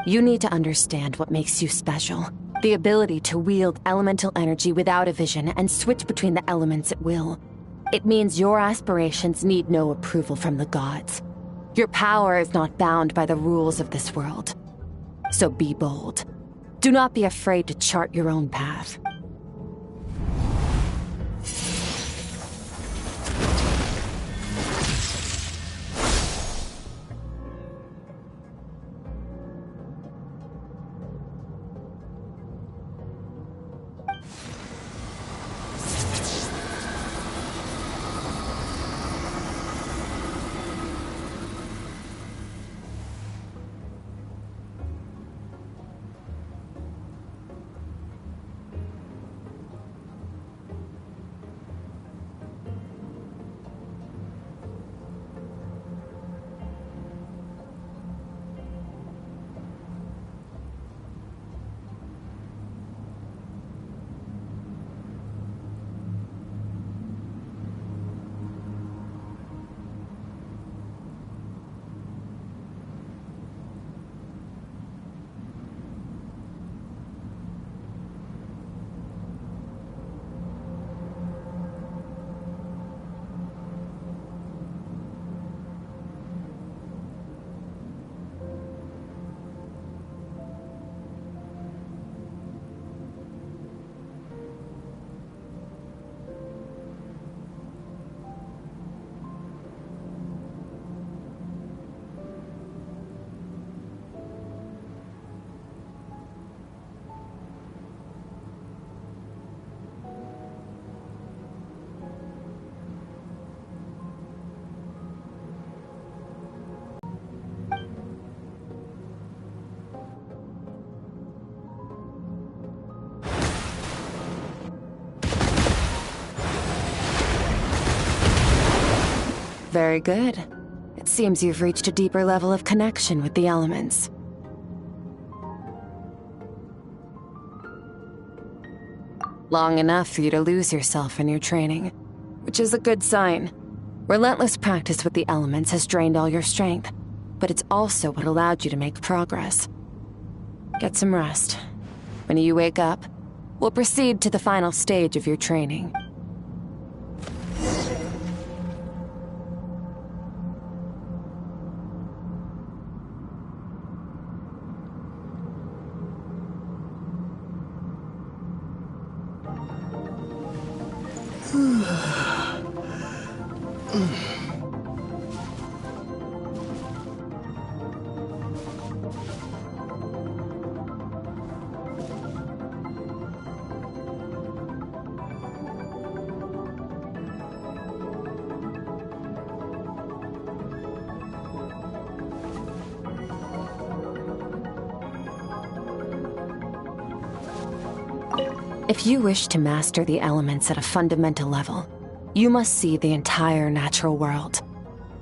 You need to understand what makes you special. The ability to wield elemental energy without a vision and switch between the elements at will. It means your aspirations need no approval from the gods. Your power is not bound by the rules of this world. So be bold. Do not be afraid to chart your own path. Very good. It seems you've reached a deeper level of connection with the elements. Long enough for you to lose yourself in your training, which is a good sign. Relentless practice with the elements has drained all your strength, but it's also what allowed you to make progress. Get some rest. When you wake up, we'll proceed to the final stage of your training. If you wish to master the elements at a fundamental level, you must see the entire natural world.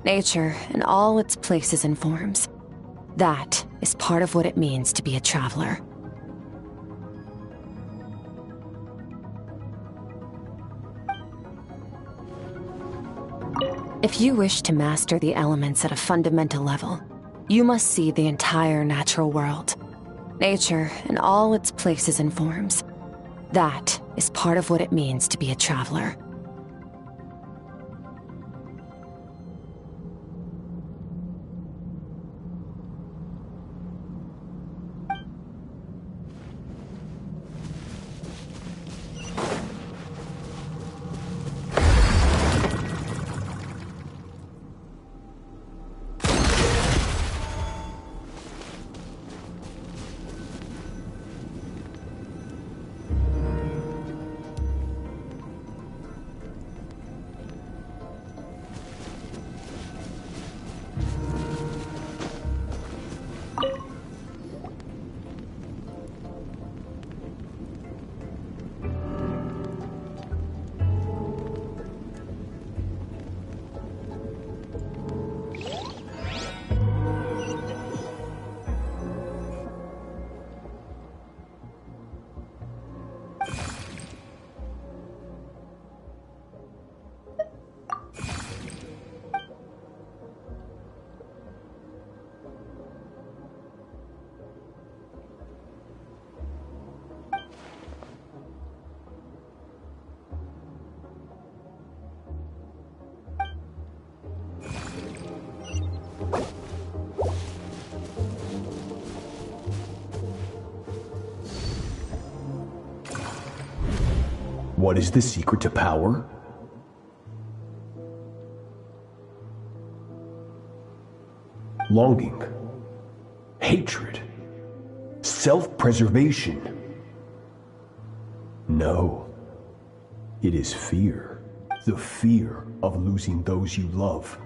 Nature in all its places and forms. That is part of what it means to be a traveler. If you wish to master the elements at a fundamental level, you must see the entire natural world. Nature in all its places and forms. That is part of what it means to be a traveler. what is the secret to power? Longing, hatred, self-preservation. No, it is fear. The fear of losing those you love.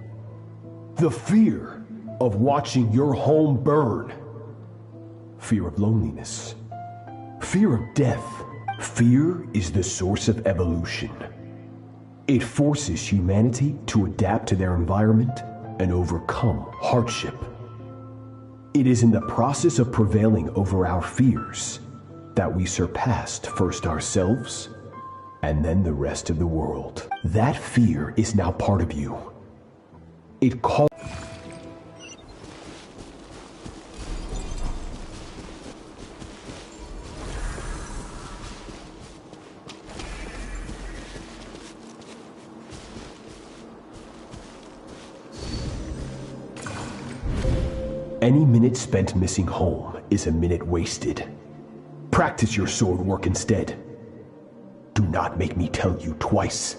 The fear of watching your home burn. Fear of loneliness. Fear of death. Fear is the source of evolution. It forces humanity to adapt to their environment and overcome hardship. It is in the process of prevailing over our fears that we surpassed first ourselves and then the rest of the world. That fear is now part of you. It calls. Any minute spent missing home is a minute wasted. Practice your sword work instead. Do not make me tell you twice.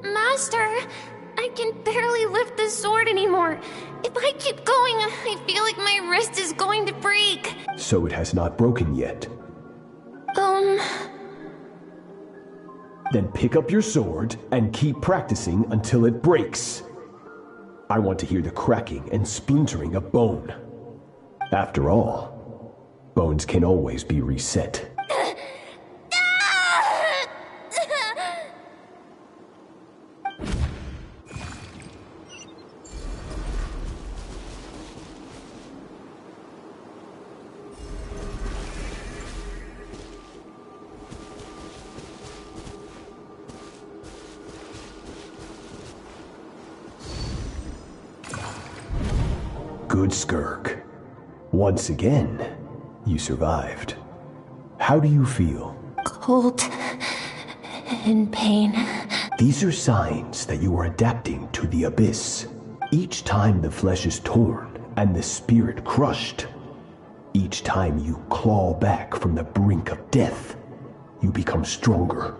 Master, I can barely lift the sword anymore. If I keep going, I feel like my wrist is going to break. So it has not broken yet. Then pick up your sword and keep practicing until it breaks. I want to hear the cracking and splintering of bone. After all, bones can always be reset. Good, Skirk. Once again, you survived. How do you feel? Cold. In pain. These are signs that you are adapting to the abyss. Each time the flesh is torn and the spirit crushed, each time you claw back from the brink of death, you become stronger.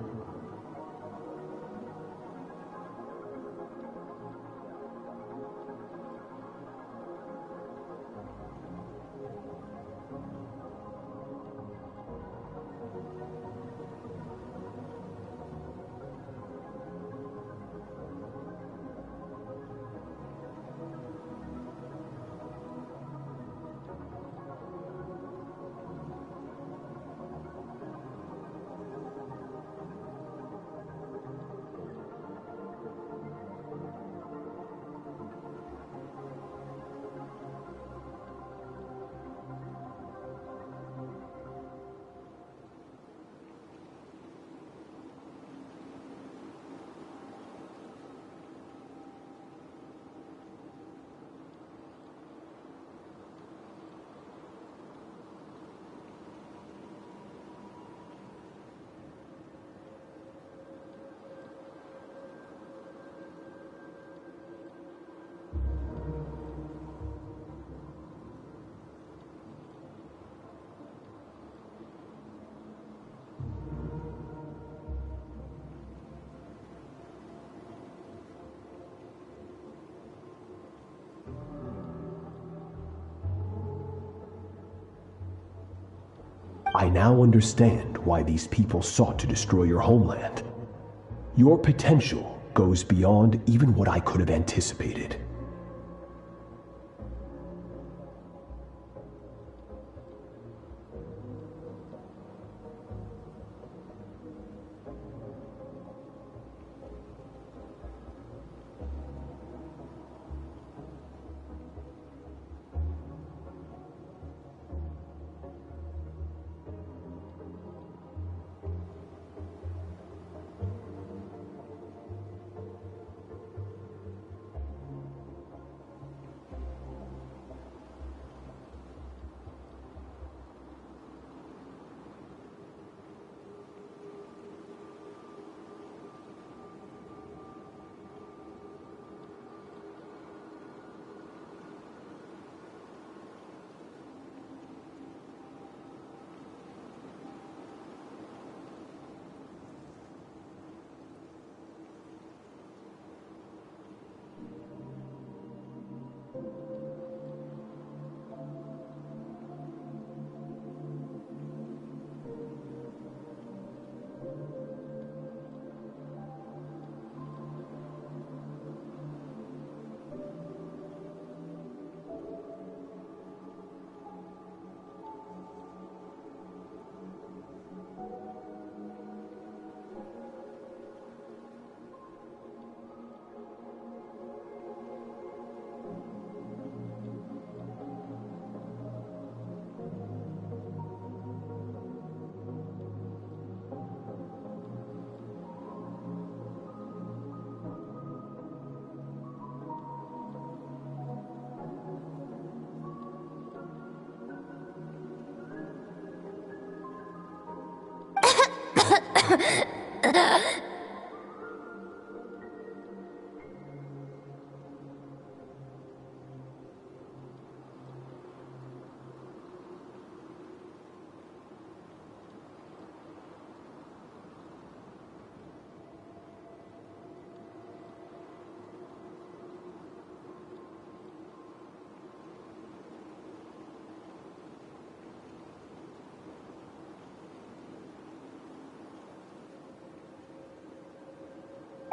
I now understand why these people sought to destroy your homeland. Your potential goes beyond even what I could have anticipated.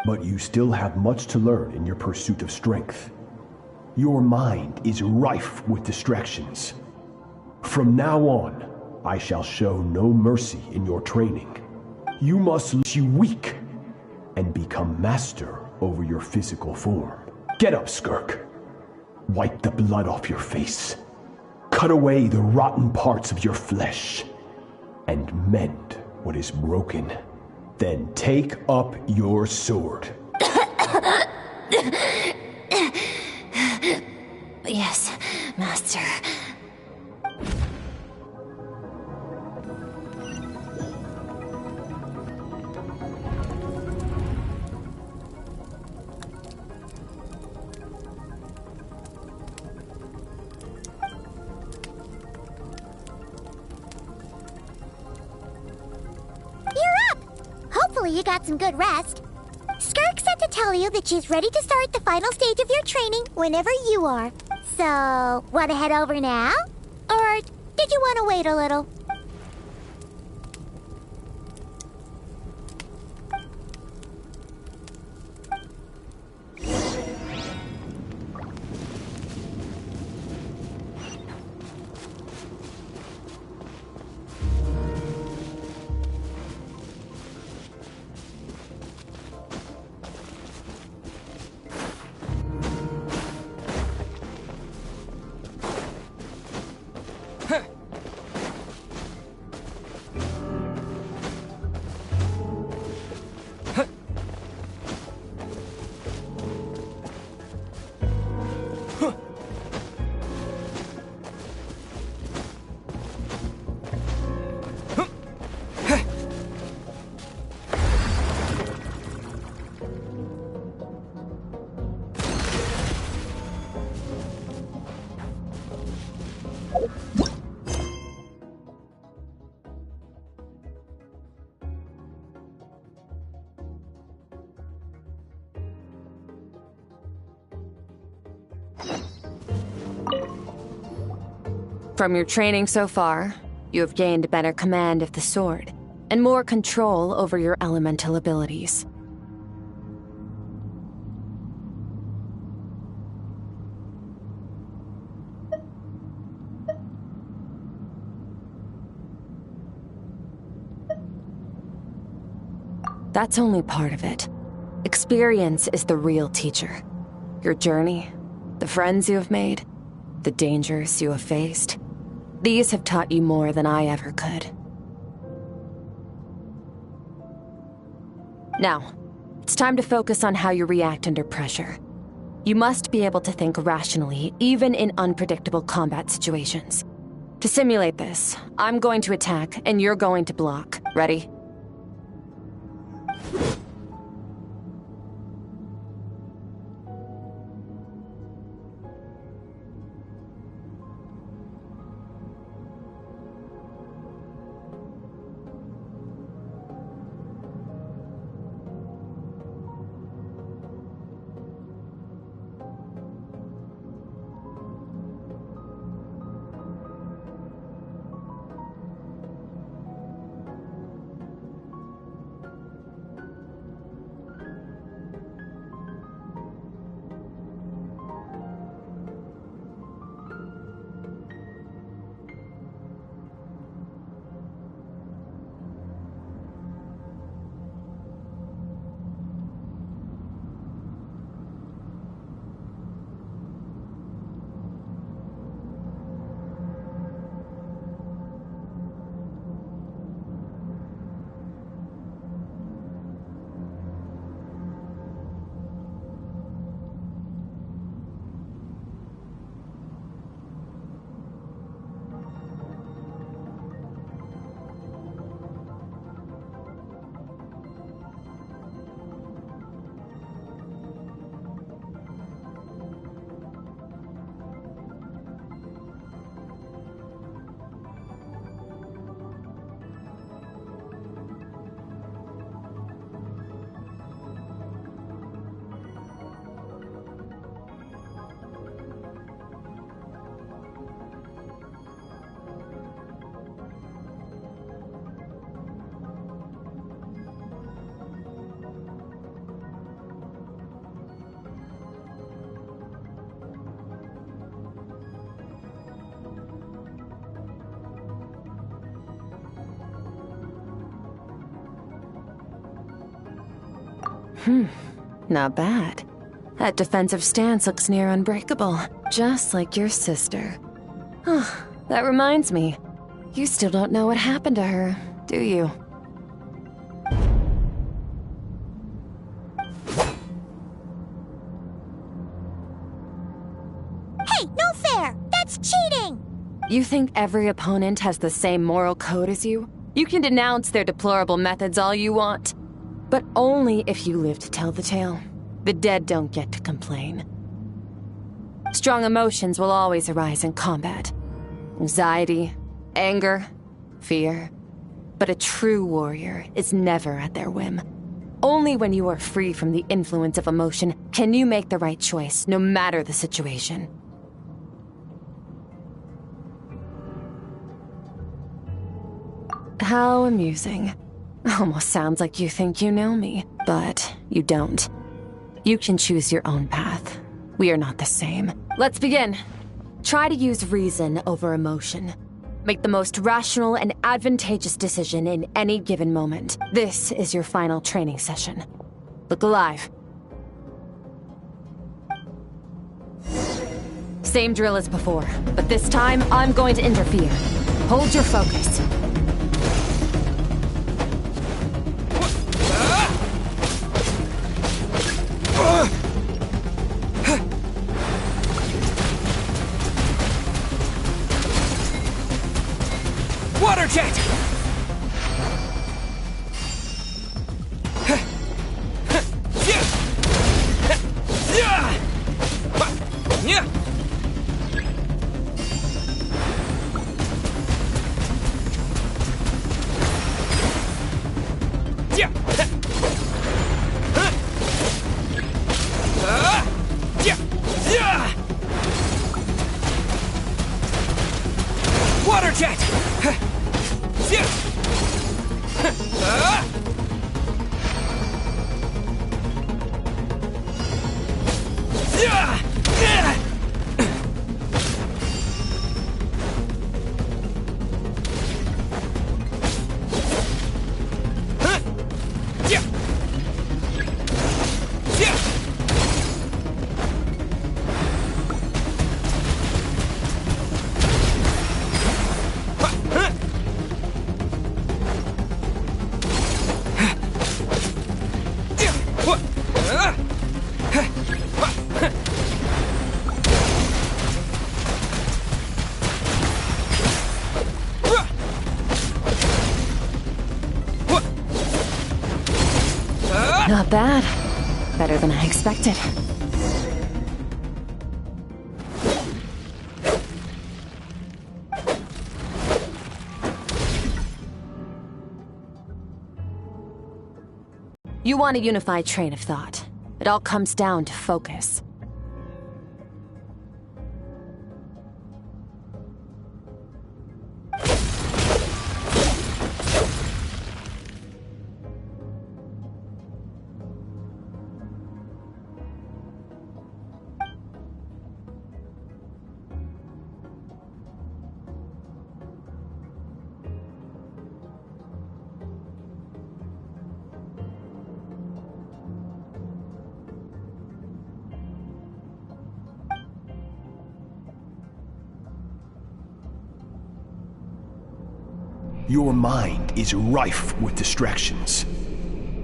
But you still have much to learn in your pursuit of strength. Your mind is rife with distractions. From now on, I shall show no mercy in your training. You must let you weak and become master over your physical form. Get up, Skirk. Wipe the blood off your face. Cut away the rotten parts of your flesh and mend what is broken. Then take up your sword. Yes, Master. Hopefully you got some good rest. Skirk said to tell you that she's ready to start the final stage of your training whenever you are. So, want to head over now? Or did you want to wait a little? From your training so far, you have gained a better command of the sword, and more control over your elemental abilities. That's only part of it. Experience is the real teacher. Your journey, the friends you have made, the dangers you have faced. These have taught you more than I ever could. Now, it's time to focus on how you react under pressure. You must be able to think rationally, even in unpredictable combat situations. To simulate this, I'm going to attack, and you're going to block. Ready? Not bad. That defensive stance looks near unbreakable, just like your sister. That reminds me. You still don't know what happened to her, do you? Hey, no fair! That's cheating! You think every opponent has the same moral code as you? You can denounce their deplorable methods all you want, but only if you live to tell the tale. The dead don't get to complain. Strong emotions will always arise in combat. Anxiety, anger, fear. But a true warrior is never at their whim. Only when you are free from the influence of emotion can you make the right choice, no matter the situation. How amusing. Almost sounds like you think you know me, but you don't. You can choose your own path. We are not the same. Let's begin. Try to use reason over emotion. Make the most rational and advantageous decision in any given moment. This is your final training session. Look alive. Same drill as before, but this time I'm going to interfere. Hold your focus. Water jet! Water jet! Not bad. Better than I expected. You want a unified train of thought. It all comes down to focus. Your mind is rife with distractions.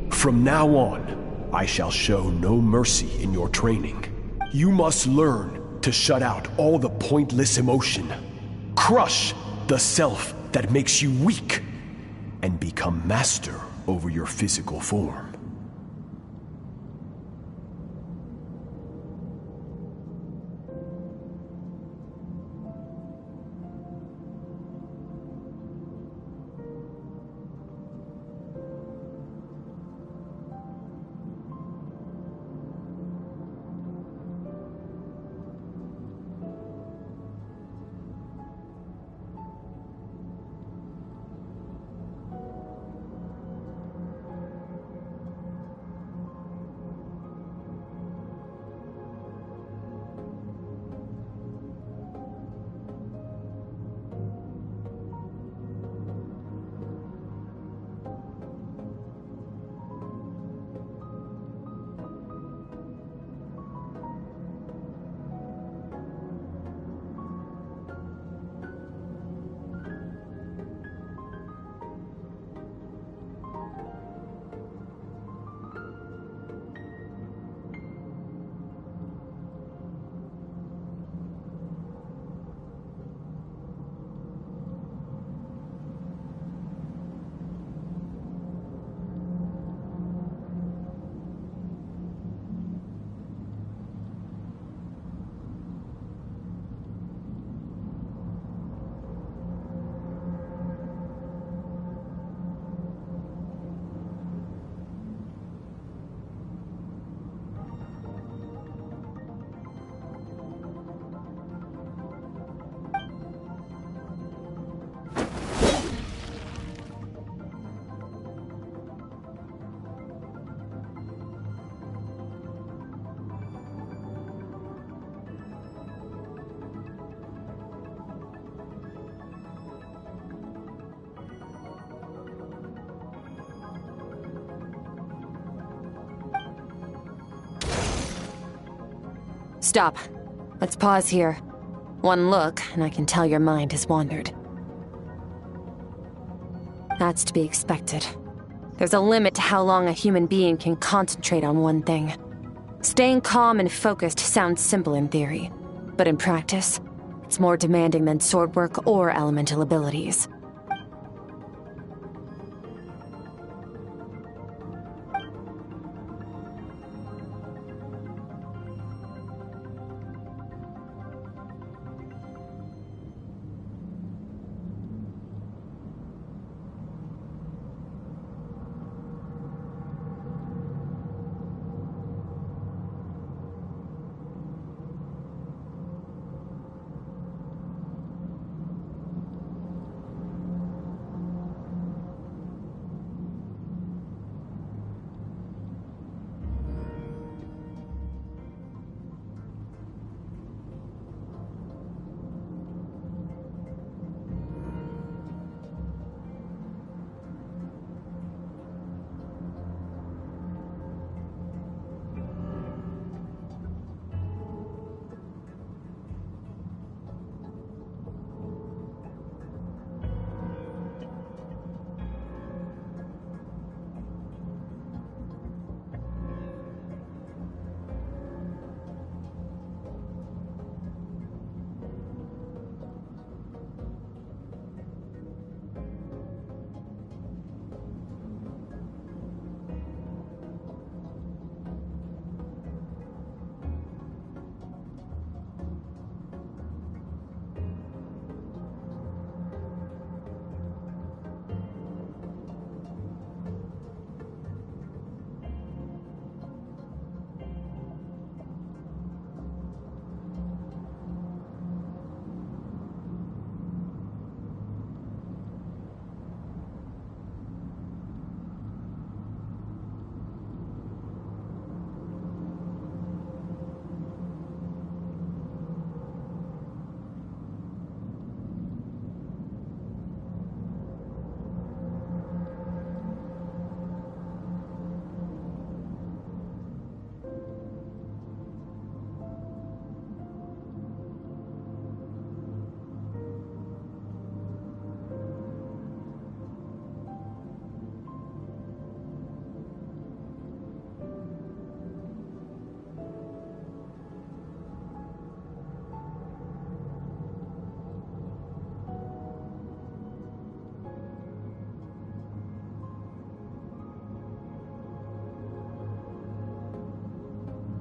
From now on, I shall show no mercy in your training. You must learn to shut out all the pointless emotion. Crush the self that makes you weak, and become master over your physical form. Stop. Let's pause here. One look, and I can tell your mind has wandered. That's to be expected. There's a limit to how long a human being can concentrate on one thing. Staying calm and focused sounds simple in theory, but in practice, it's more demanding than sword work or elemental abilities.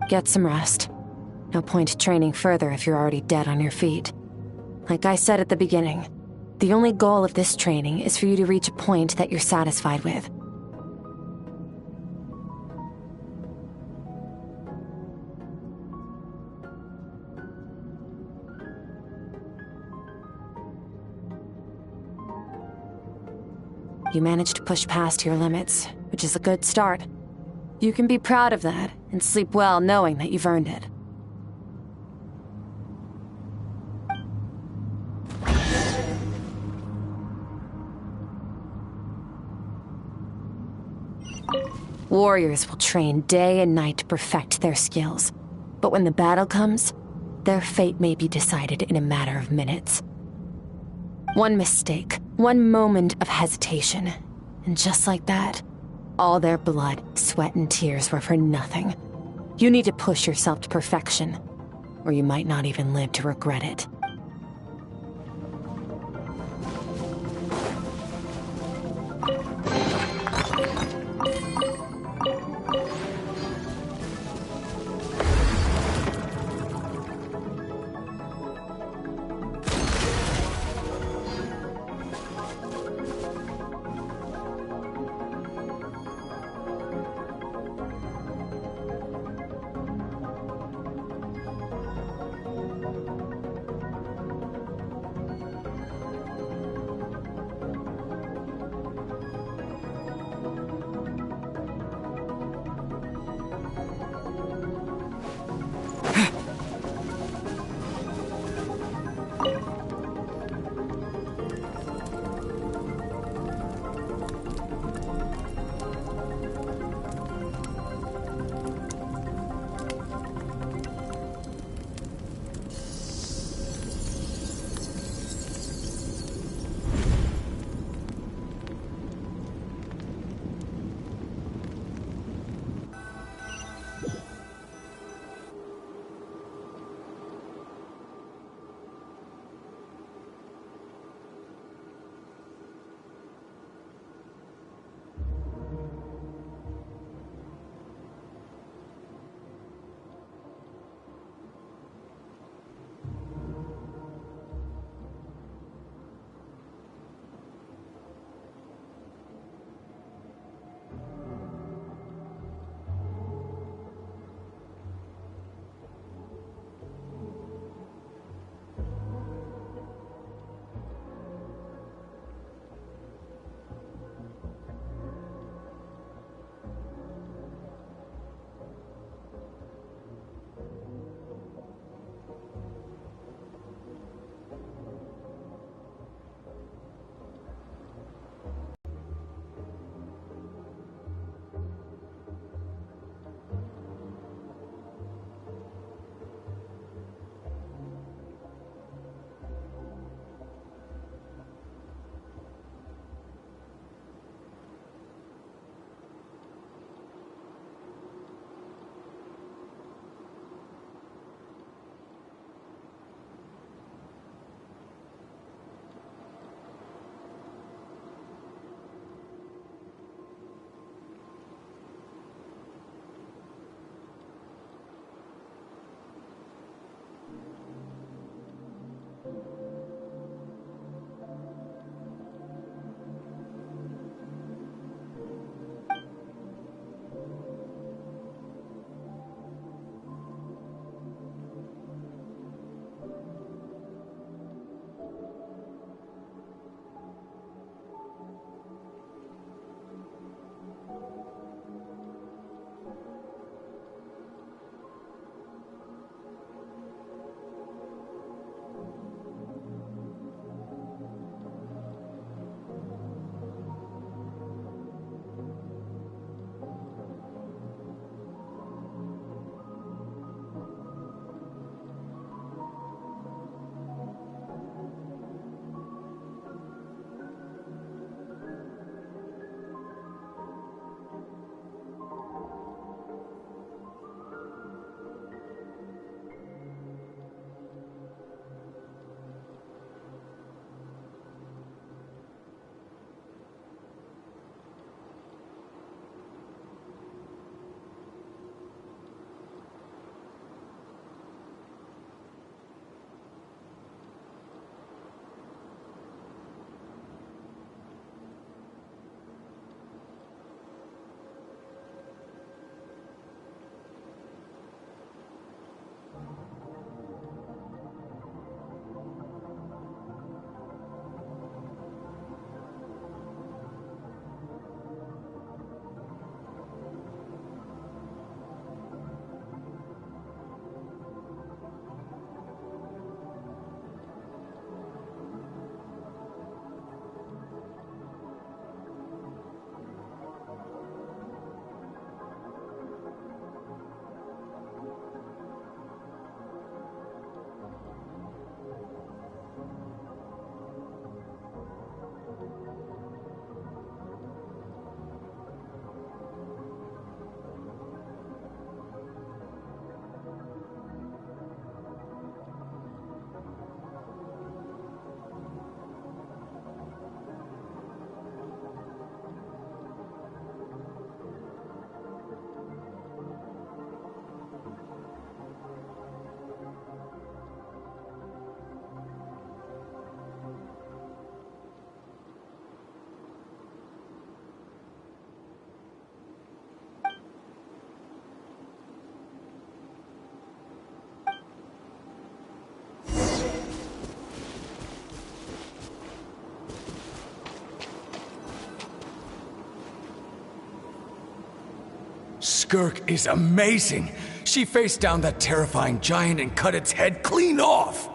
Get some rest. No point training further if you're already dead on your feet. Like I said at the beginning, the only goal of this training is for you to reach a point that you're satisfied with. You managed to push past your limits, which is a good start. You can be proud of that, and sleep well knowing that you've earned it. Warriors will train day and night to perfect their skills, but when the battle comes, their fate may be decided in a matter of minutes. One mistake, one moment of hesitation, and just like that, all their blood, sweat, and tears were for nothing. You need to push yourself to perfection, or you might not even live to regret it. Skirk is amazing. She faced down that terrifying giant and cut its head clean off.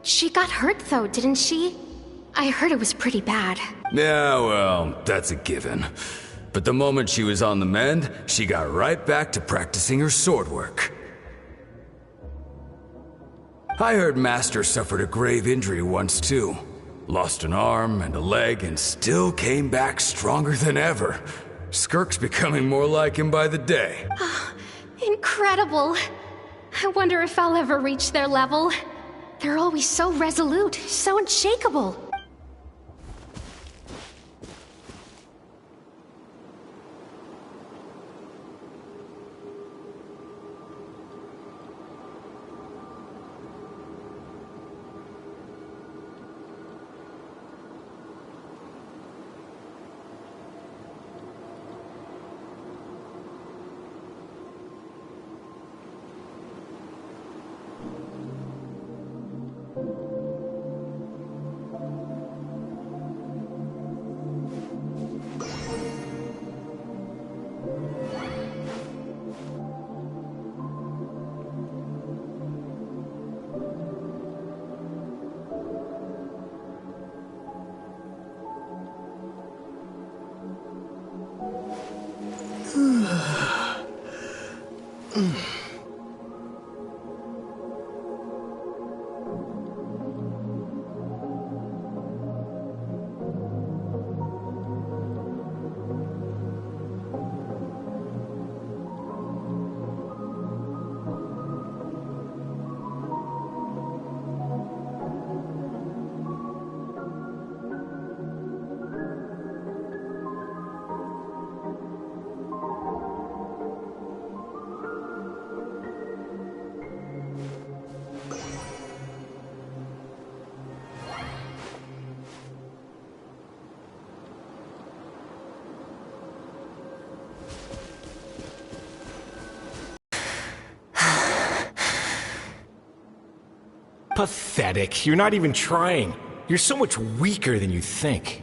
She got hurt though, didn't she? I heard it was pretty bad. Yeah, well, that's a given. But the moment she was on the mend, she got right back to practicing her sword work. I heard Master suffered a grave injury once too. Lost an arm and a leg and still came back stronger than ever. Skirk's becoming more like him by the day. Incredible. I wonder if I'll ever reach their level. They're always so resolute, so unshakable. Pathetic. You're not even trying. You're so much weaker than you think.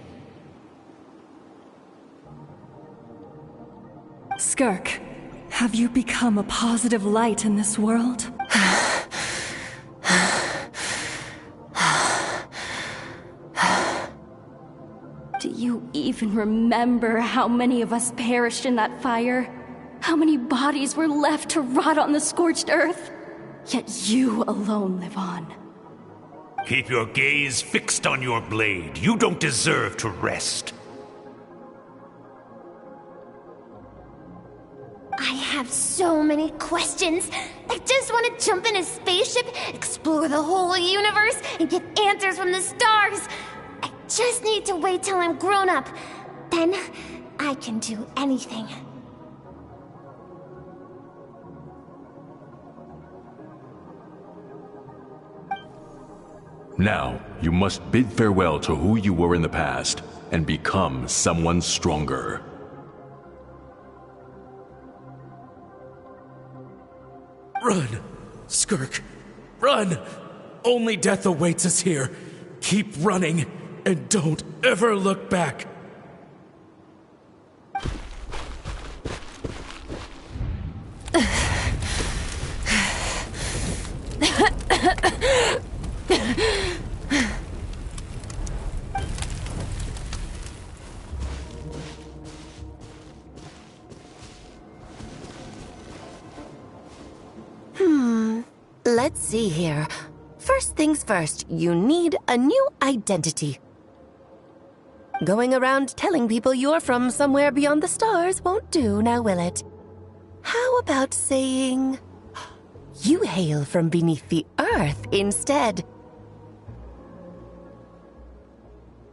Skirk, have you become a positive light in this world? Do you even remember how many of us perished in that fire? How many bodies were left to rot on the scorched earth? Yet you alone live on. Keep your gaze fixed on your blade. You don't deserve to rest. I have so many questions. I just want to jump in a spaceship, explore the whole universe, and get answers from the stars. I just need to wait till I'm grown up. Then, I can do anything. Now, you must bid farewell to who you were in the past, and become someone stronger. Run, Skirk, run! Only death awaits us here. Keep running, and don't ever look back. Let's see here. First things first, you need a new identity. Going around telling people you're from somewhere beyond the stars won't do, now will it? How about saying you hail from beneath the earth instead?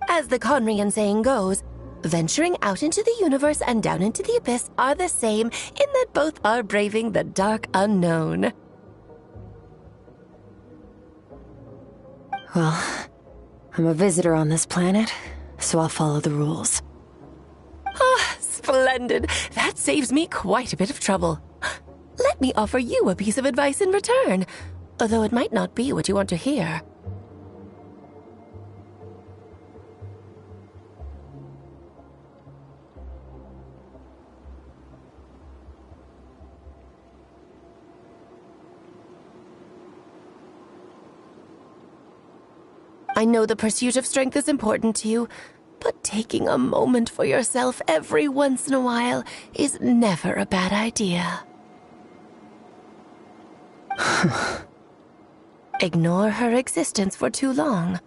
As the Conrian saying goes, venturing out into the universe and down into the abyss are the same in that both are braving the dark unknown. Well, I'm a visitor on this planet, so I'll follow the rules. Ah, splendid! That saves me quite a bit of trouble. Let me offer you a piece of advice in return, although it might not be what you want to hear. I know the pursuit of strength is important to you, but taking a moment for yourself every once in a while is never a bad idea. Ignore her existence for too long,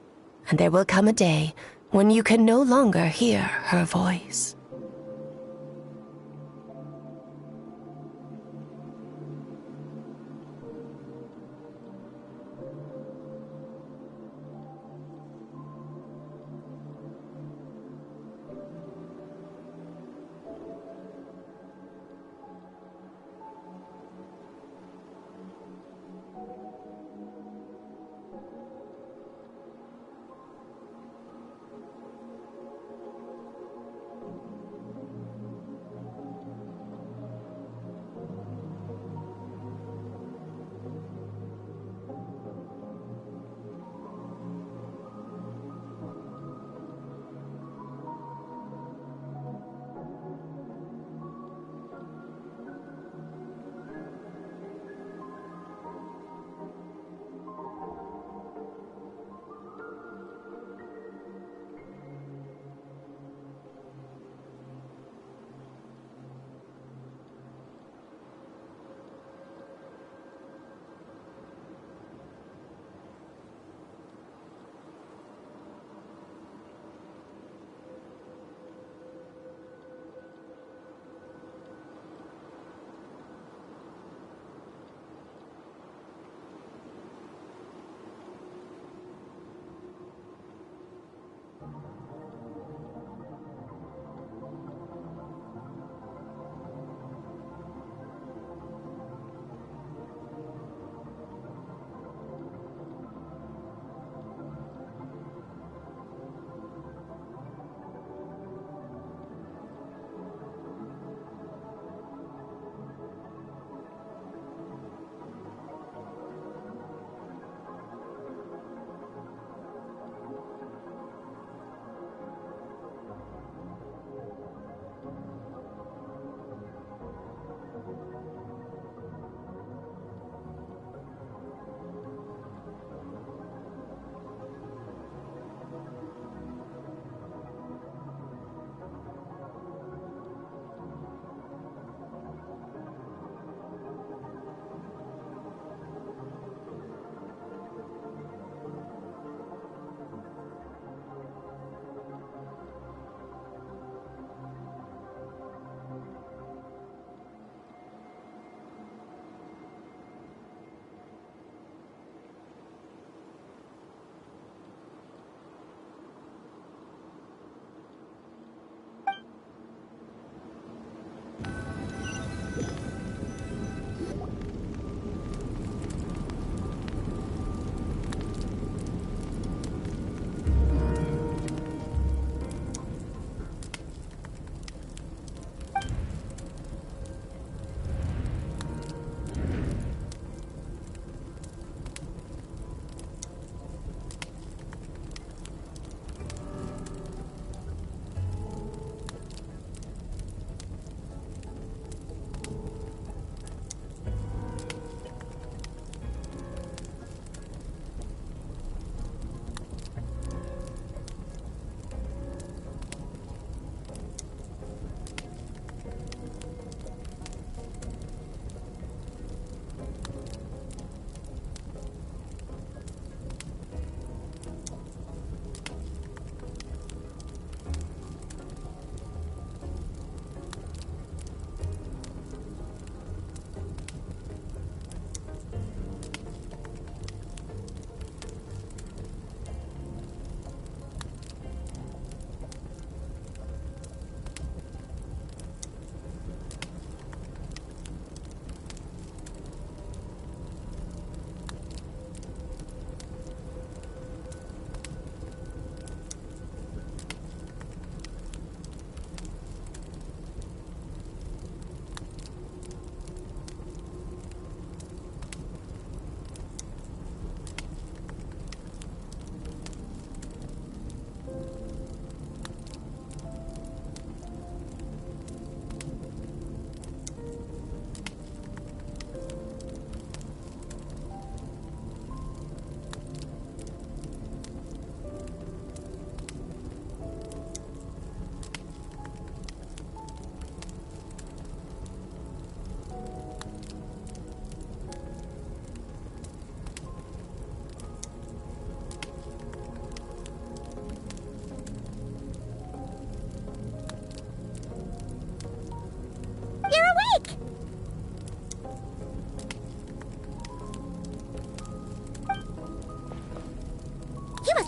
and there will come a day when you can no longer hear her voice.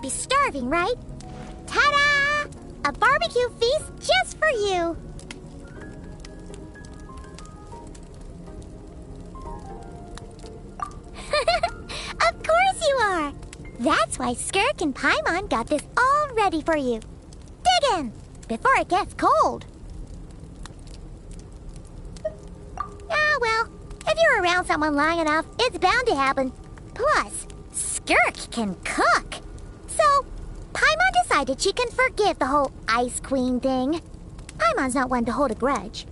be starving, right? Ta-da! A barbecue feast just for you! Of course you are! That's why Skirk and Paimon got this all ready for you. Dig in, before it gets cold. Ah, well, if you're around someone long enough, it's bound to happen. Plus, Skirk can cook. So, Paimon decided she can forgive the whole Ice Queen thing. Paimon's not one to hold a grudge.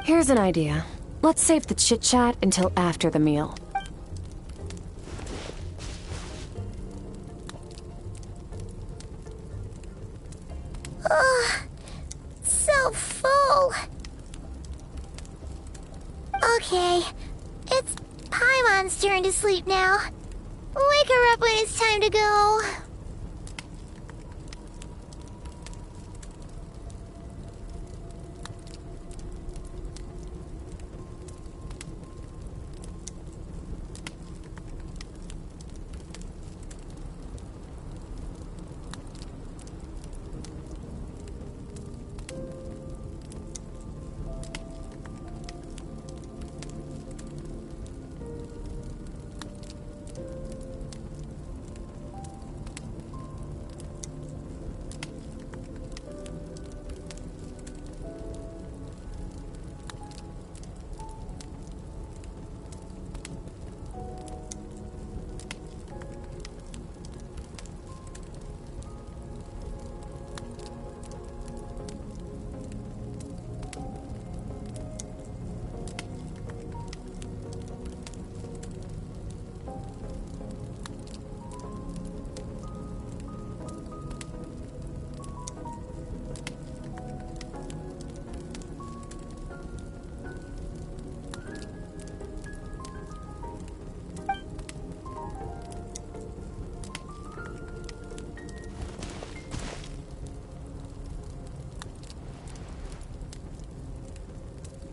Here's an idea. Let's save the chit-chat until after the meal. So full. Okay, it's Paimon's turn to sleep now. Wake her up when it's time to go.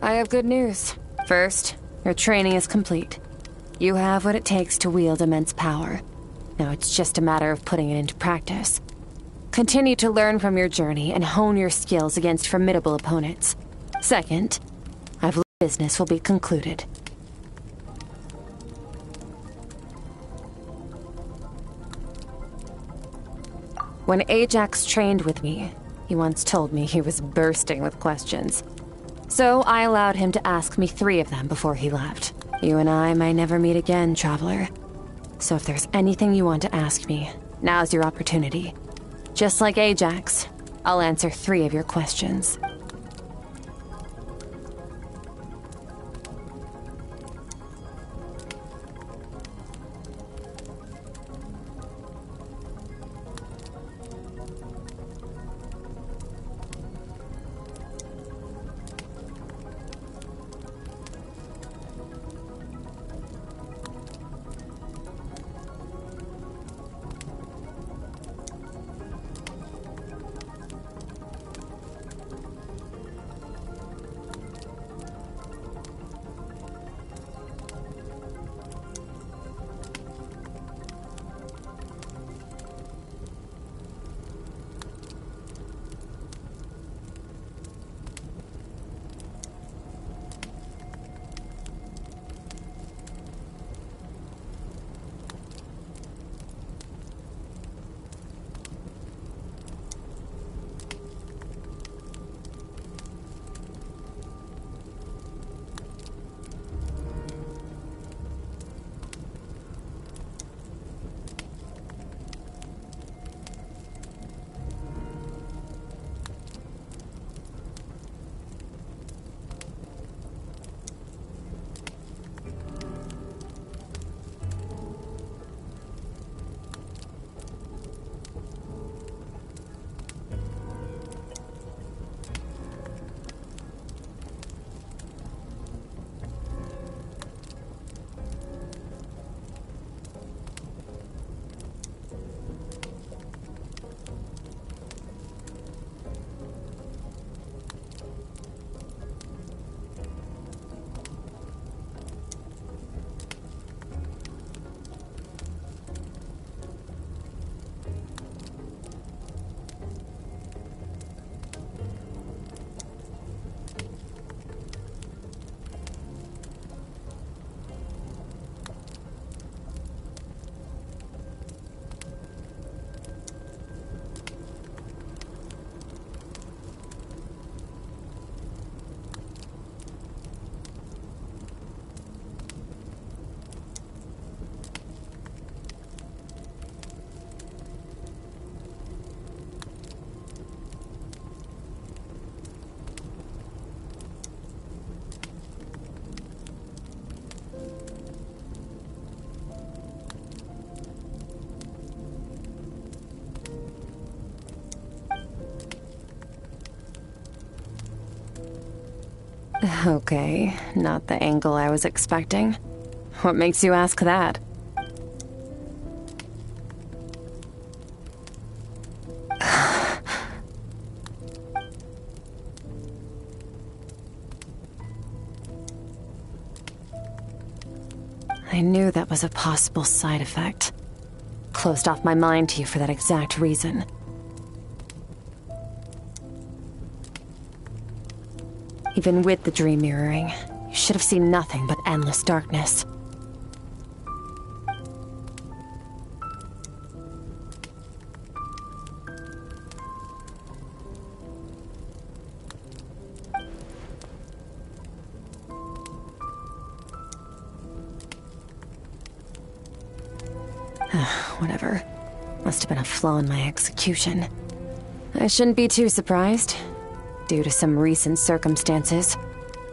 I have good news. First, your training is complete. You have what it takes to wield immense power. Now it's just a matter of putting it into practice. Continue to learn from your journey and hone your skills against formidable opponents. Second, I've business will be concluded. When Ajax trained with me, he once told me he was bursting with questions. So I allowed him to ask me 3 of them before he left. You and I may never meet again, Traveler. So if there's anything you want to ask me, now's your opportunity. Just like Ajax, I'll answer 3 of your questions. Okay, not the angle I was expecting. What makes you ask that? I knew that was a possible side effect. Closed off my mind to you for that exact reason. Even with the dream mirroring, you should have seen nothing but endless darkness. Whatever. Must have been a flaw in my execution. I shouldn't be too surprised. Due to some recent circumstances,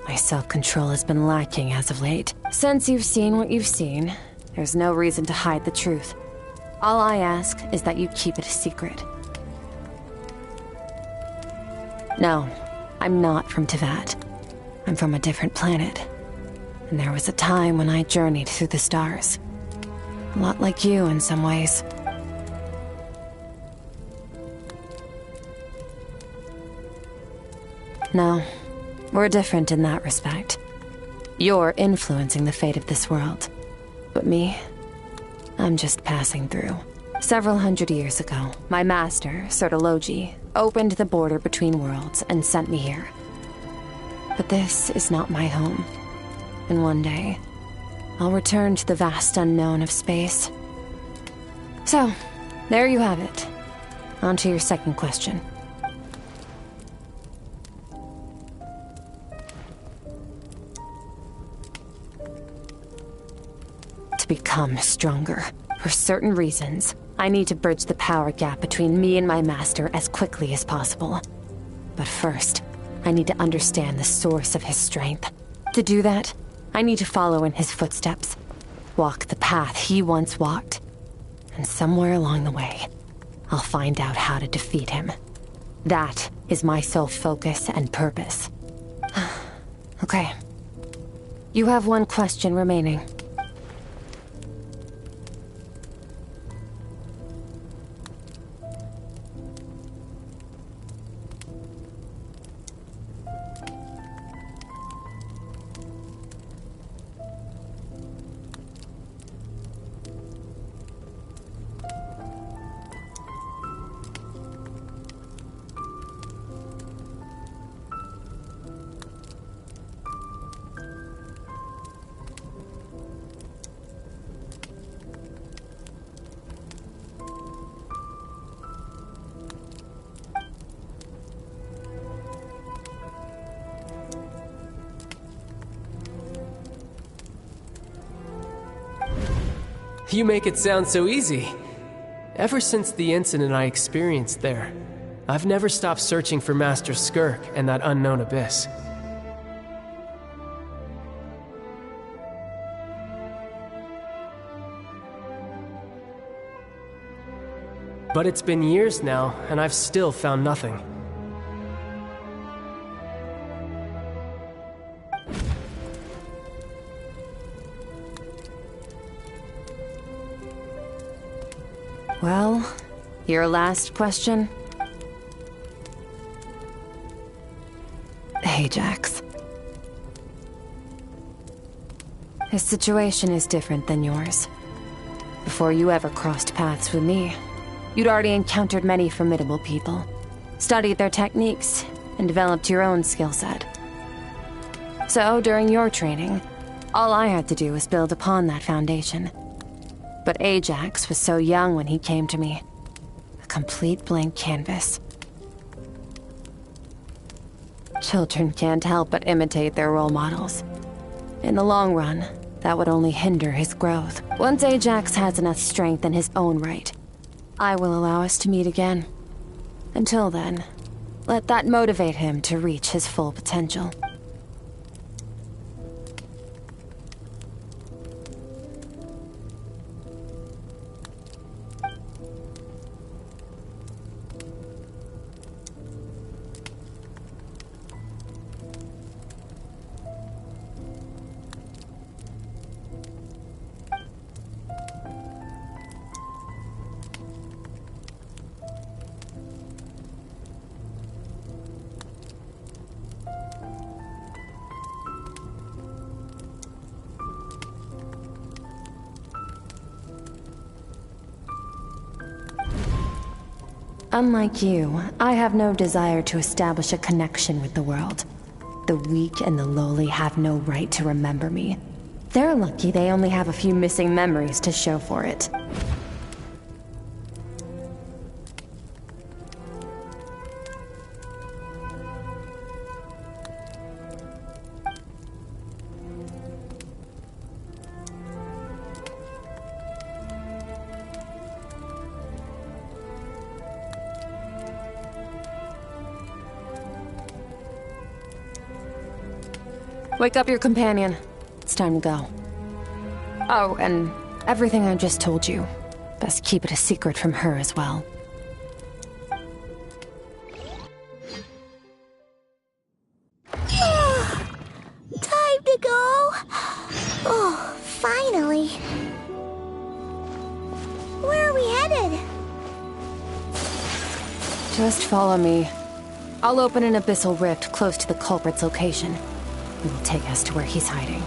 my self-control has been lacking as of late. Since you've seen what you've seen, there's no reason to hide the truth. All I ask is that you keep it a secret. No, I'm not from Teyvat. I'm from a different planet. And there was a time when I journeyed through the stars. A lot like you in some ways. No, we're different in that respect. You're influencing the fate of this world. But me, I'm just passing through. Several hundred years ago, my master, Sertologi, opened the border between worlds and sent me here. But this is not my home. And one day, I'll return to the vast unknown of space. So, there you have it. On to your second question. To become stronger, for certain reasons, I need to bridge the power gap between me and my master as quickly as possible. But first, I need to understand the source of his strength. To do that, I need to follow in his footsteps, walk the path he once walked, and somewhere along the way, I'll find out how to defeat him. That is my sole focus and purpose. Okay. You have one question remaining. You make it sound so easy. Ever since the incident I experienced there, I've never stopped searching for Master Skirk and that unknown abyss. But it's been years now, and I've still found nothing. Well, your last question? Ajax. His situation is different than yours. Before you ever crossed paths with me, you'd already encountered many formidable people, studied their techniques, and developed your own skill set. So, during your training, all I had to do was build upon that foundation. But Ajax was so young when he came to me. A complete blank canvas. Children can't help but imitate their role models. In the long run, that would only hinder his growth. Once Ajax has enough strength in his own right, I will allow us to meet again. Until then, let that motivate him to reach his full potential. Unlike you, I have no desire to establish a connection with the world. The weak and the lowly have no right to remember me. They're lucky they only have a few missing memories to show for it. Wake up your companion. It's time to go. Oh, and everything I just told you. Best keep it a secret from her as well. Time to go. Oh, finally. Where are we headed? Just follow me. I'll open an abyssal rift close to the culprit's location. It will take us to where he's hiding.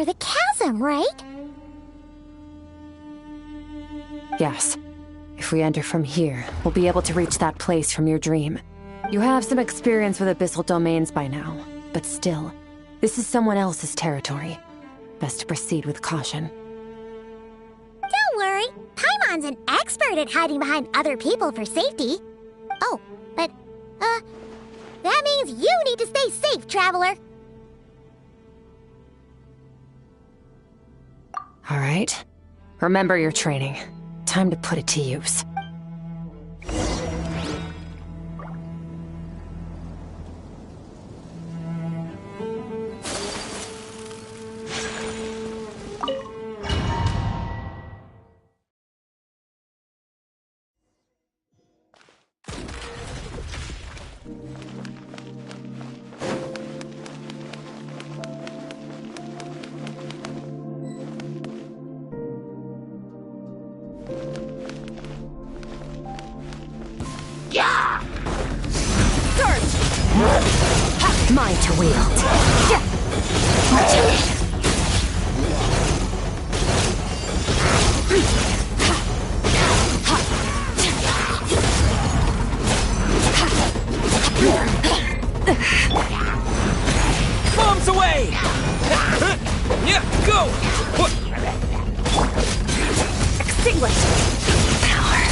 near the chasm, right? Yes. If we enter from here, we'll be able to reach that place from your dream. You have some experience with abyssal domains by now, but still, this is someone else's territory. Best to proceed with caution. Don't worry, Paimon's an expert at hiding behind other people for safety. Oh, but, that means you need to stay safe, traveler. All right. Remember your training. Time to put it to use. Mine to wield. Bombs away! Yeah, go! Extinguish! Power.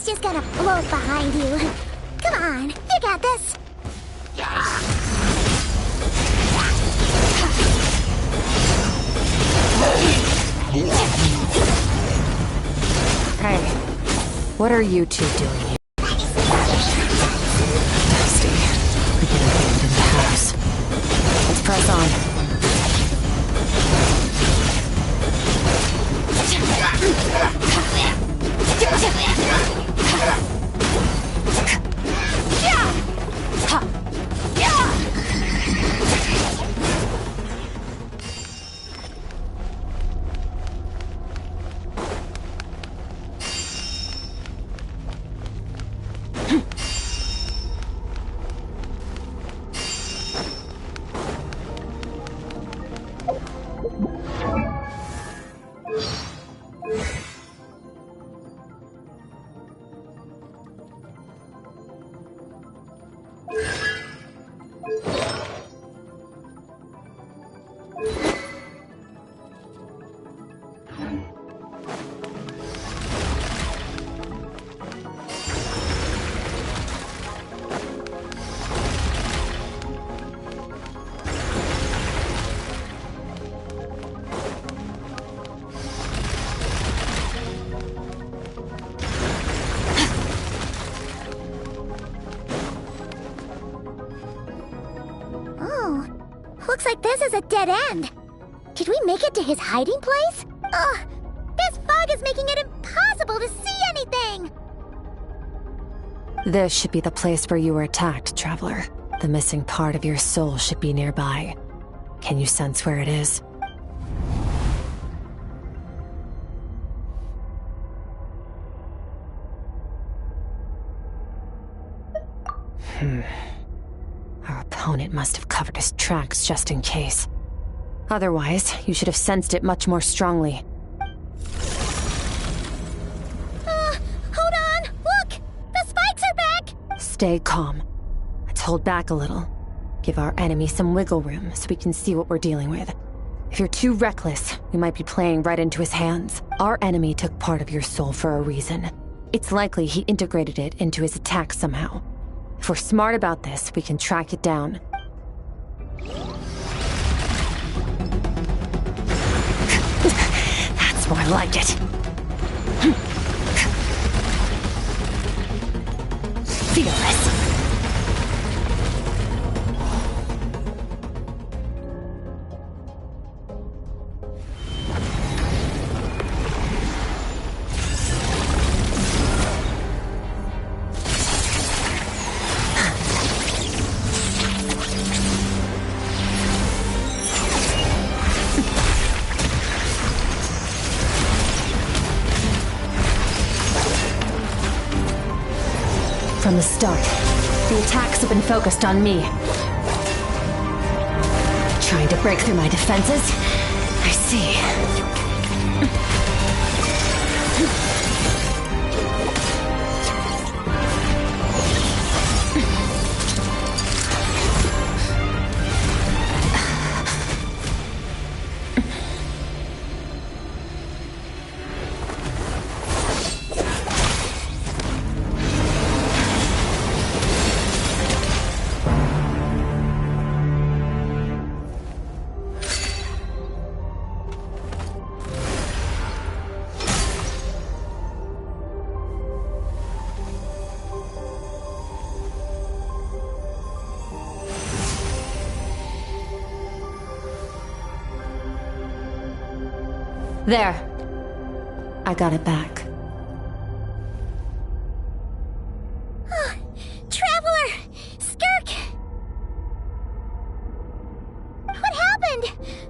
Just gonna float behind you. Come on, you got this. Hey, what are you two doing here? Dusty, we can abandon the house. Let's press on. Looks like this is a dead end. Did we make it to his hiding place? Ugh, this fog is making it impossible to see anything! This should be the place where you were attacked, Traveler. The missing part of your soul should be nearby. Can you sense where it is? Our opponent must have covered his tracks just in case. Otherwise, you should have sensed it much more strongly. Hold on! Look! The spikes are back! Stay calm. Let's hold back a little. Give our enemy some wiggle room so we can see what we're dealing with. If you're too reckless, we might be playing right into his hands. Our enemy took part of your soul for a reason. It's likely he integrated it into his attack somehow. If we're smart about this, we can track it down. That's more like it. Feel this. From the start, the attacks have been focused on me. Trying to break through my defenses? I see. There. I got it back. Traveler! Skirk! What happened?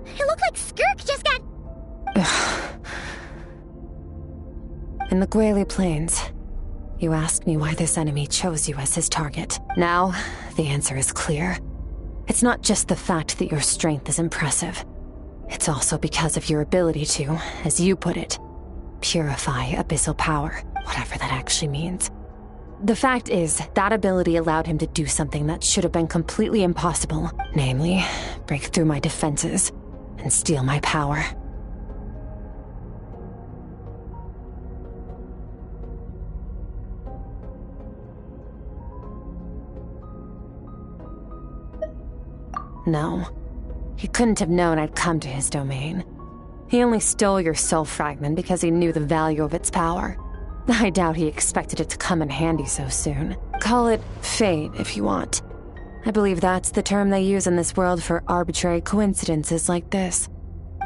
It looked like Skirk just got... In the Grayley Plains, you asked me why this enemy chose you as his target. Now, the answer is clear. It's not just the fact that your strength is impressive. It's also because of your ability to, as you put it, purify abyssal power, whatever that actually means. The fact is, that ability allowed him to do something that should have been completely impossible, namely, break through my defenses and steal my power. No. He couldn't have known I'd come to his domain. He only stole your soul fragment because he knew the value of its power. I doubt he expected it to come in handy so soon. Call it fate, if you want. I believe that's the term they use in this world for arbitrary coincidences like this.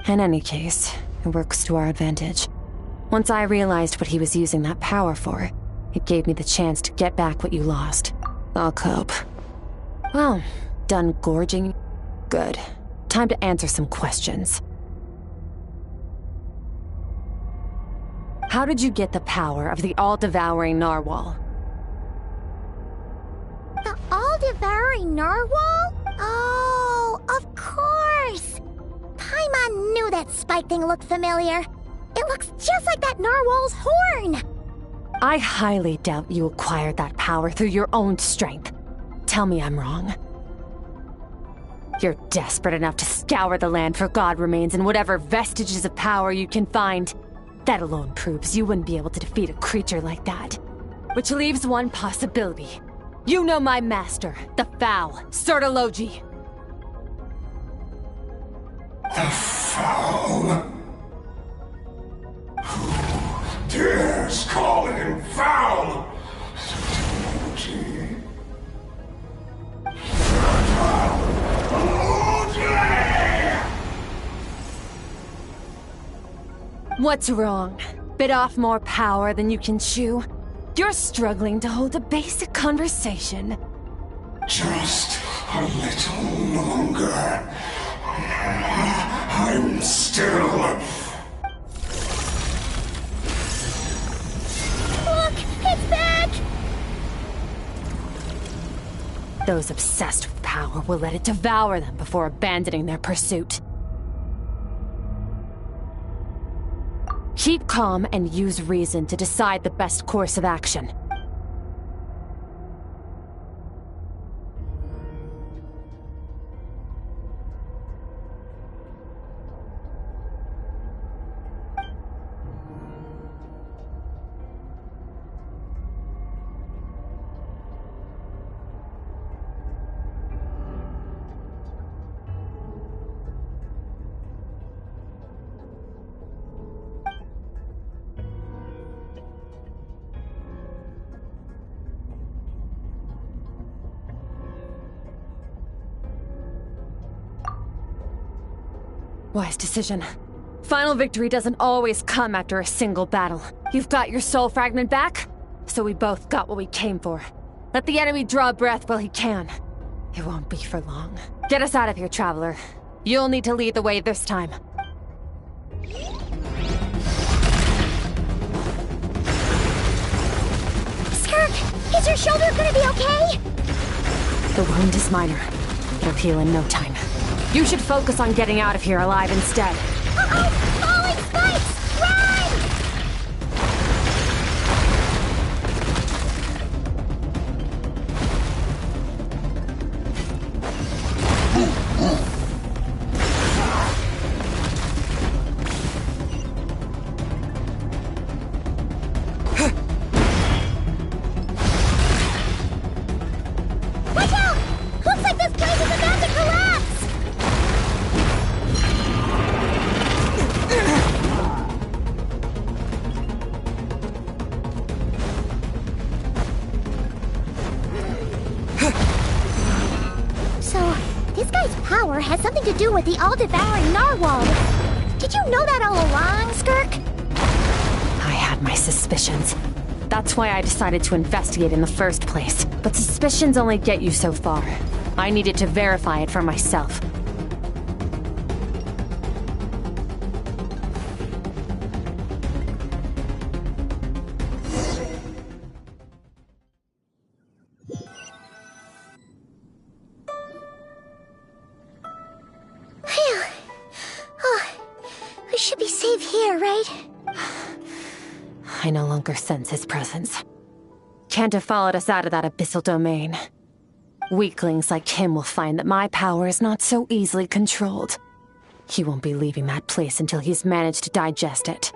In any case, it works to our advantage. Once I realized what he was using that power for, it gave me the chance to get back what you lost. I'll cope. Well, done gorging? Good. Time to answer some questions. How did you get the power of the all-devouring narwhal? The all-devouring narwhal? Oh, of course! Paimon knew that spike thing looked familiar. It looks just like that narwhal's horn! I highly doubt you acquired that power through your own strength. Tell me I'm wrong. You're desperate enough to scour the land for god remains and whatever vestiges of power you can find. That alone proves you wouldn't be able to defeat a creature like that. Which leaves one possibility. You know my master, the Foul, Sertology. The Foul? Who dares call him Foul? Sertology. What's wrong? Bit off more power than you can chew? You're struggling to hold a basic conversation. Just a little longer. I'm still... Look! It's back! Those obsessed with power will let it devour them before abandoning their pursuit. Keep calm and use reason to decide the best course of action. Wise decision. Final victory doesn't always come after a single battle. You've got your soul fragment back, so we both got what we came for. Let the enemy draw breath while he can. It won't be for long. Get us out of here, Traveler. You'll need to lead the way this time. Skirk, is your your shoulder gonna be okay? The wound is minor. It'll heal in no time. You should focus on getting out of here alive instead. Uh-oh! Falling spikes! Run! Watch out! Looks like this place is about to collapse! So, this guy's power has something to do with the all-devouring narwhal. Did you know that all along, Skirk? I had my suspicions. That's why I decided to investigate in the first place. But suspicions only get you so far. I needed to verify it for myself. Phew. Oh, we should be safe here, right? I no longer sense his presence. Can't have followed us out of that abyssal domain. Weaklings like him will find that my power is not so easily controlled. He won't be leaving that place until he's managed to digest it.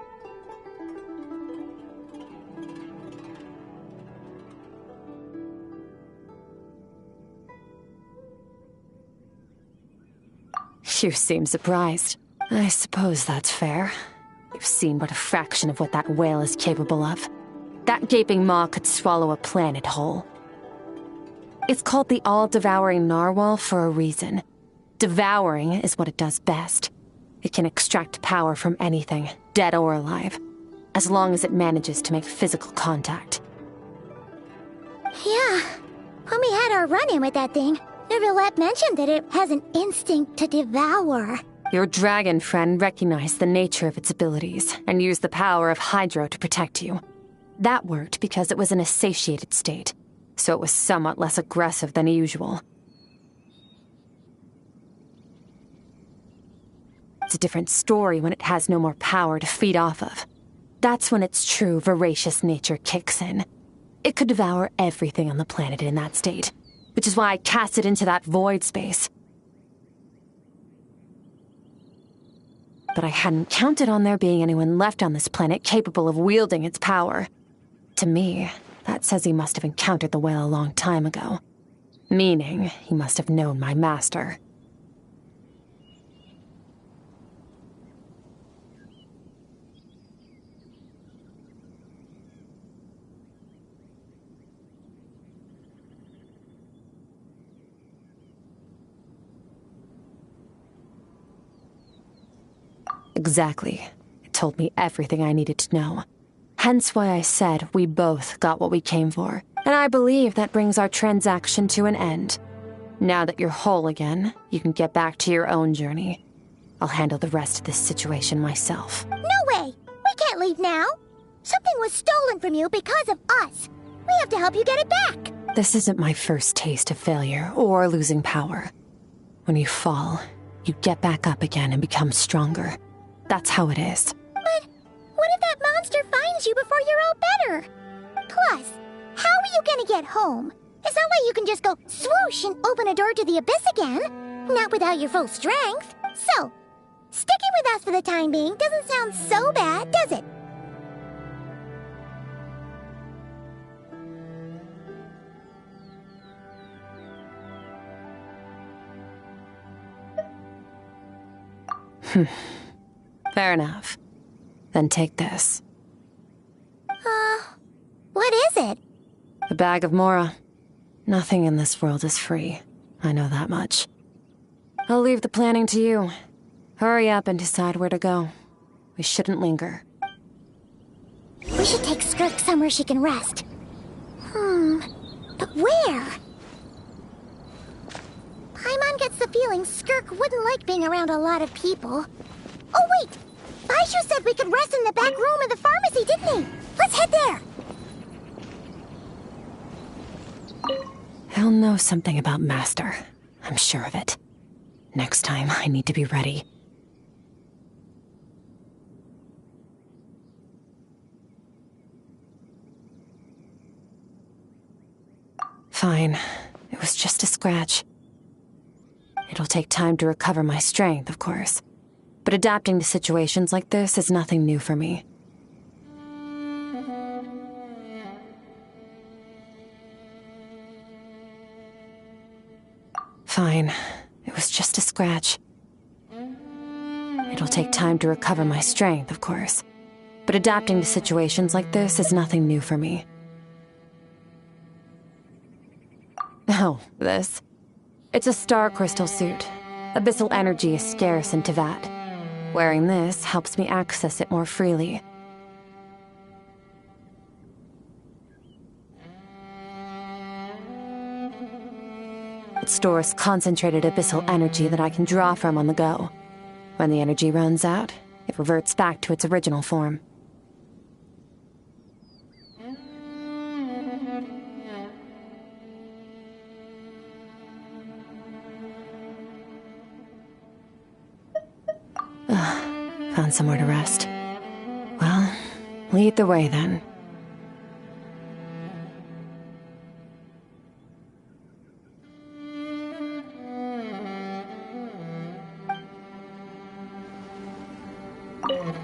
You seem surprised. I suppose that's fair. You've seen but a fraction of what that whale is capable of. That gaping maw could swallow a planet whole. It's called the all-devouring narwhal for a reason. Devouring is what it does best. It can extract power from anything, dead or alive, as long as it manages to make physical contact. Yeah. When we had our run-in with that thing, Neverlet mentioned that it has an instinct to devour. Your dragon friend recognized the nature of its abilities and used the power of Hydro to protect you. That worked because it was in a satiated state, so it was somewhat less aggressive than usual. It's a different story when it has no more power to feed off of. That's when its true voracious nature kicks in. It could devour everything on the planet in that state, which is why I cast it into that void space. But I hadn't counted on there being anyone left on this planet capable of wielding its power. To me, that says he must have encountered the whale a long time ago. Meaning, he must have known my master. Exactly. It told me everything I needed to know. Hence why I said we both got what we came for. And I believe that brings our transaction to an end. Now that you're whole again, you can get back to your own journey. I'll handle the rest of this situation myself. No way! We can't leave now! Something was stolen from you because of us. We have to help you get it back! This isn't my first taste of failure or losing power. When you fall, you get back up again and become stronger. That's how it is. But what if that monster finds you before you're all better? Plus, how are you gonna get home? It's not like you can just go swoosh and open a door to the abyss again. Not without your full strength. So, sticking with us for the time being doesn't sound so bad, does it? Fair enough. Then take this. What is it? A bag of Mora. Nothing in this world is free. I know that much. I'll leave the planning to you. Hurry up and decide where to go. We shouldn't linger. We should take Skirk somewhere she can rest. But where? Paimon gets the feeling Skirk wouldn't like being around a lot of people. Oh wait! Baishu said we could rest in the back room of the pharmacy, didn't he? Let's head there! He'll know something about Master. I'm sure of it. Next time, I need to be ready. Fine. It was just a scratch. It'll take time to recover my strength, of course. But adapting to situations like this is nothing new for me. Fine. It was just a scratch. It'll take time to recover my strength, of course. But adapting to situations like this is nothing new for me. Oh, this. It's a star crystal suit. Abyssal energy is scarce in Tevat. Wearing this helps me access it more freely. It stores concentrated abyssal energy that I can draw from on the go. When the energy runs out, it reverts back to its original form. Found somewhere to rest. Well, lead the way then.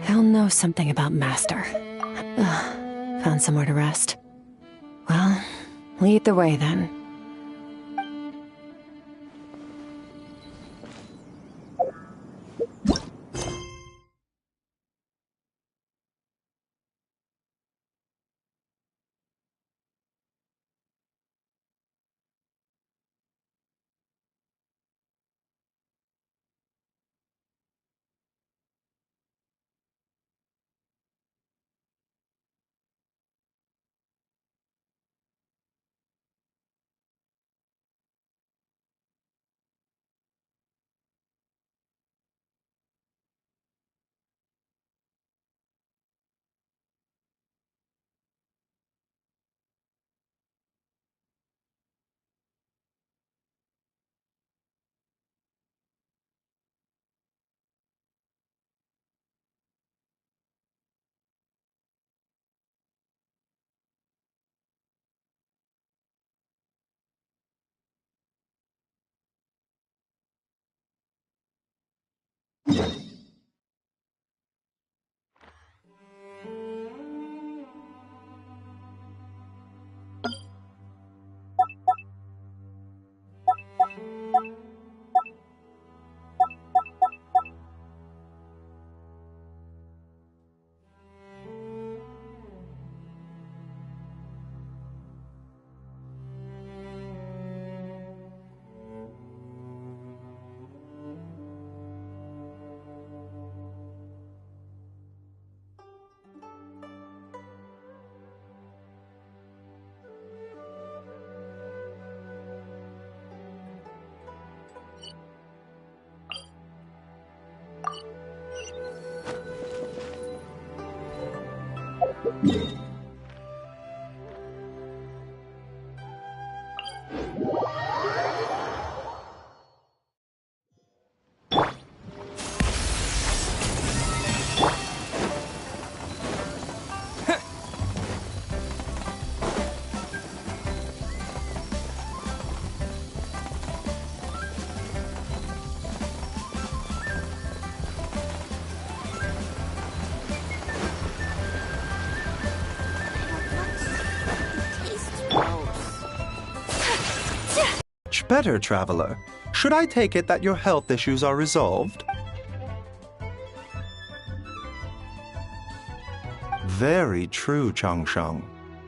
He'll know something about Master. Found somewhere to rest. Well, lead the way then. Better, traveler. Should I take it that your health issues are resolved? Very true, Changsheng.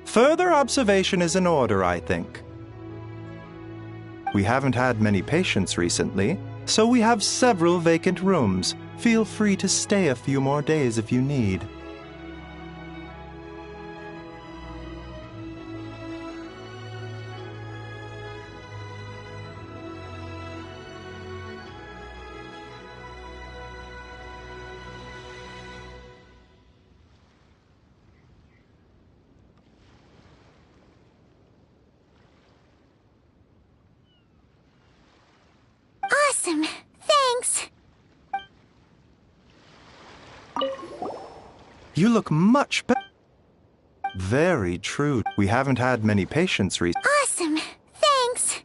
Further observation is in order, I think. We haven't had many patients recently, so we have several vacant rooms. Feel free to stay a few more days if you need. Awesome. Thanks. You look much better. Very true. We haven't had many patients recently. Awesome. Thanks.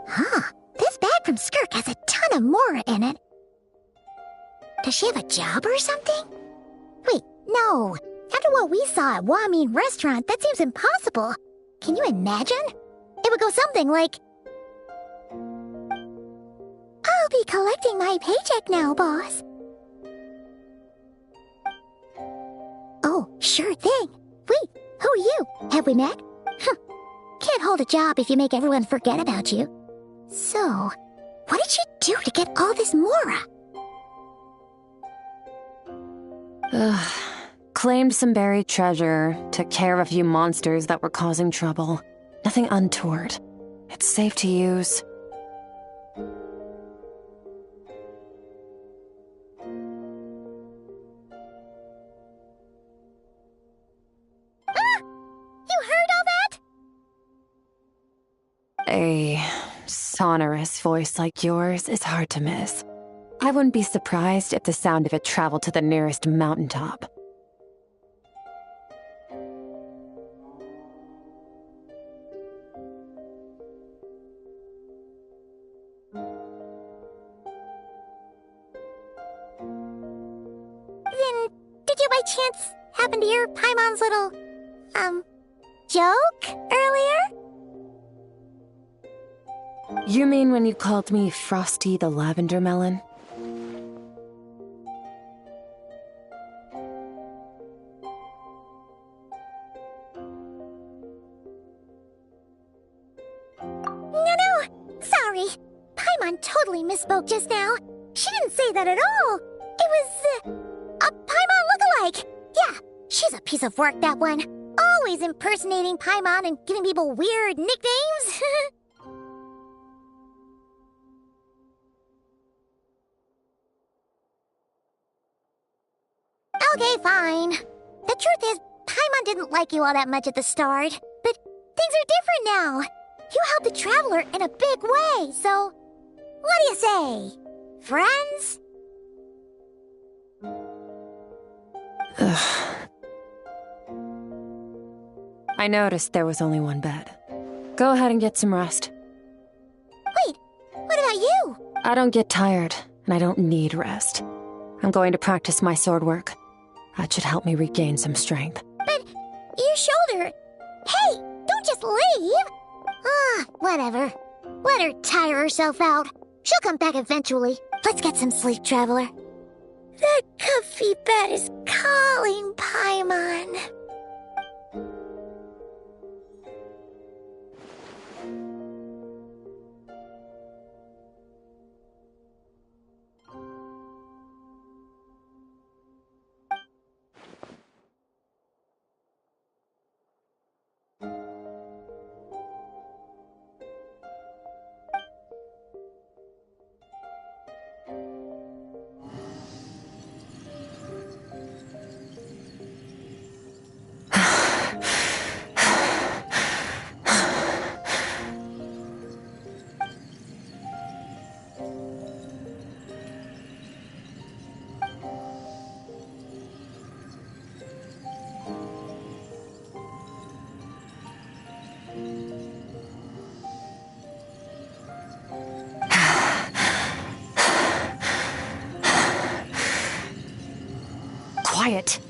Huh. This bag from Skirk has a ton of Mora in it. Does she have a job or something? Wait, no. After what we saw at Wamin Restaurant, that seems impossible. Can you imagine? It would go something like... I'll be collecting my paycheck now, boss. Oh, sure thing. Wait, who are you? Have we met? Can't hold a job if you make everyone forget about you. So, what did she do to get all this Mora? Claimed some buried treasure, took care of a few monsters that were causing trouble. Nothing untoward. It's safe to use. You heard all that? A sonorous voice like yours is hard to miss. I wouldn't be surprised if the sound of it traveled to the nearest mountaintop. Then, did you by chance happen to hear Paimon's little, joke earlier? You mean when you called me Frosty the Lavender Melon? No, sorry. Paimon totally misspoke just now. She didn't say that at all. It was, a Paimon lookalike. Yeah, she's a piece of work, that one. Always impersonating Paimon and giving people weird nicknames. Okay, fine. The truth is, Paimon didn't like you all that much at the start. But things are different now. You helped the Traveler in a big way, so... What do you say? Friends? I noticed there was only one bed. Go ahead and get some rest. Wait, what about you? I don't get tired, and I don't need rest. I'm going to practice my sword work. That should help me regain some strength. But your shoulder... Hey, don't just leave! Whatever. Let her tire herself out. She'll come back eventually. Let's get some sleep, Traveler. That comfy bed is calling, Paimon. Quiet.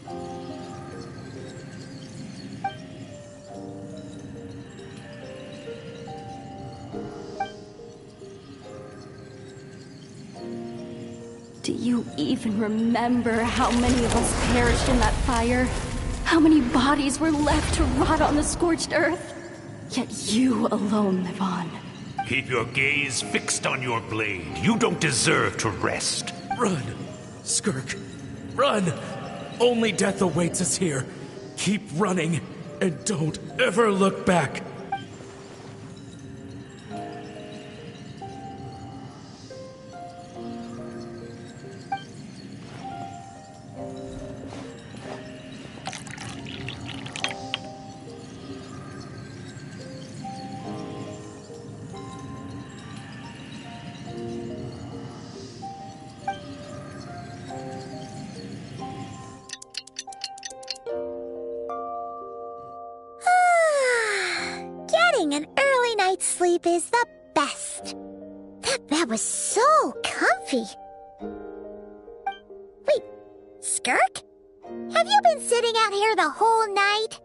Do you even remember how many of us perished in that fire? How many bodies were left to rot on the scorched earth? Yet you alone live on. Keep your gaze fixed on your blade. You don't deserve to rest. Run, Skirk. Run! Only death awaits us here. Keep running, and don't ever look back. sleep is the best. That bed was so comfy. Wait, Skirk? Have you been sitting out here the whole night?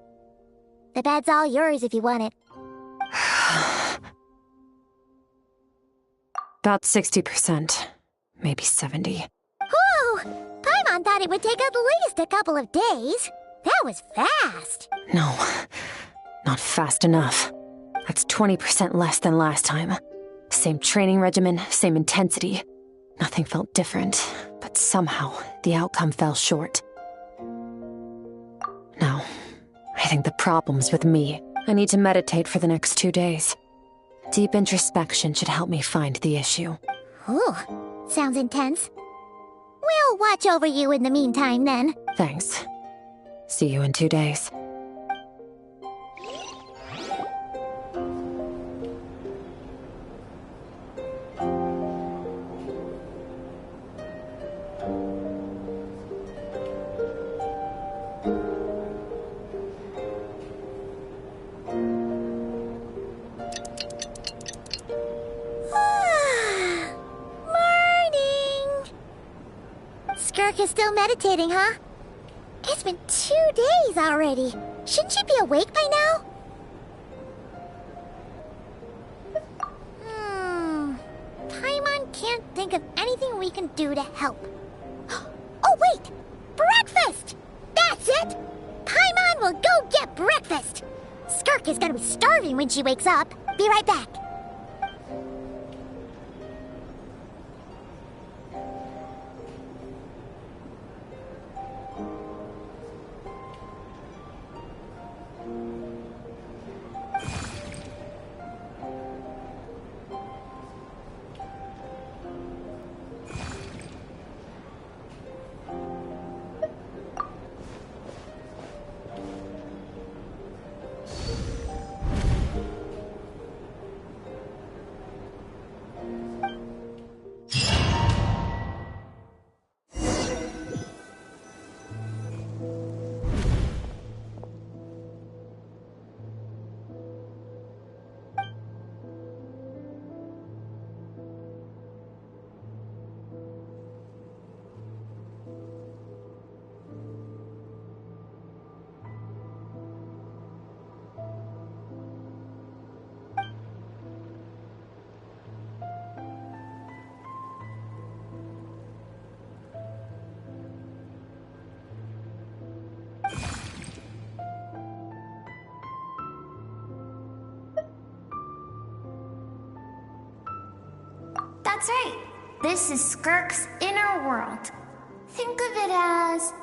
The bed's all yours if you want it. About 60%. Maybe 70. Whew! Paimon thought it would take at least a couple of days. That was fast. No, not fast enough. That's 20% less than last time. Same training regimen, same intensity. Nothing felt different, but somehow the outcome fell short. No, I think the problem's with me. I need to meditate for the next 2 days. Deep introspection should help me find the issue. Ooh, sounds intense. We'll watch over you in the meantime, then. Thanks. See you in 2 days. Skirk is still meditating, huh? It's been 2 days already. Shouldn't she be awake by now? Paimon can't think of anything we can do to help. Oh, wait! Breakfast! That's it! Paimon will go get breakfast! Skirk is gonna be starving when she wakes up. Be right back. That's right. This is Skirk's inner world. Think of it as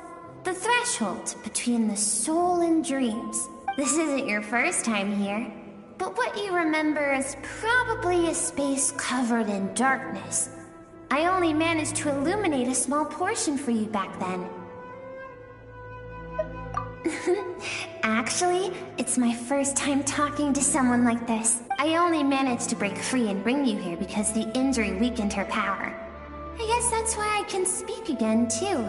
the threshold between the soul and dreams. This isn't your first time here, but what you remember is probably a space covered in darkness. I only managed to illuminate a small portion for you back then. Actually, it's my first time talking to someone like this. I only managed to break free and bring you here because the injury weakened her power. I guess that's why I can speak again, too.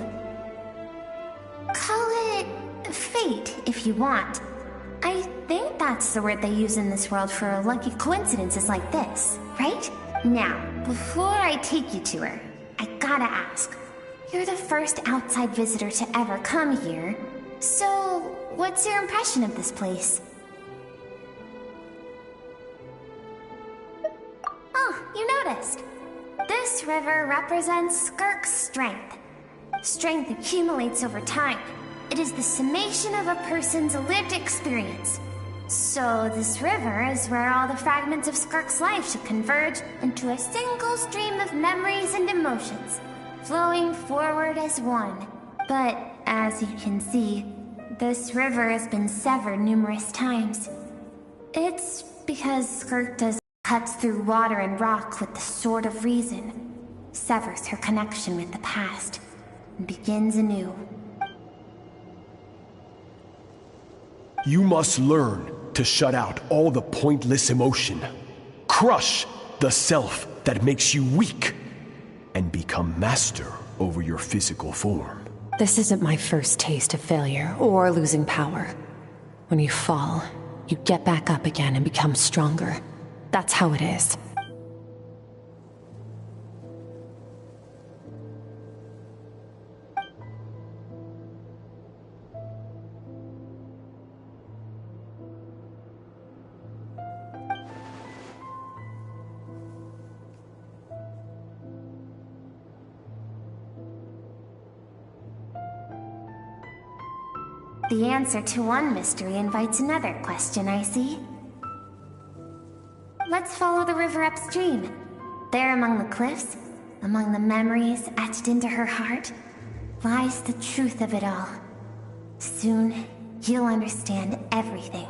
Call it fate, if you want. I think that's the word they use in this world for lucky coincidences like this, right? Now, before I take you to her, I gotta ask. You're the first outside visitor to ever come here, so what's your impression of this place? Oh, you noticed. This river represents Skirk's strength. Strength accumulates over time. It is the summation of a person's lived experience. So this river is where all the fragments of Skirk's life should converge into a single stream of memories and emotions, flowing forward as one. But as you can see, this river has been severed numerous times. It's because Skirk cuts through water and rock with the sword of reason, severs her connection with the past, and begins anew. You must learn to shut out all the pointless emotion. Crush the self that makes you weak, and become master over your physical form. This isn't my first taste of failure or losing power. When you fall, you get back up again and become stronger. That's how it is. The answer to one mystery invites another question, I see. Let's follow the river upstream. There among the cliffs, among the memories etched into her heart, lies the truth of it all. Soon, you'll understand everything.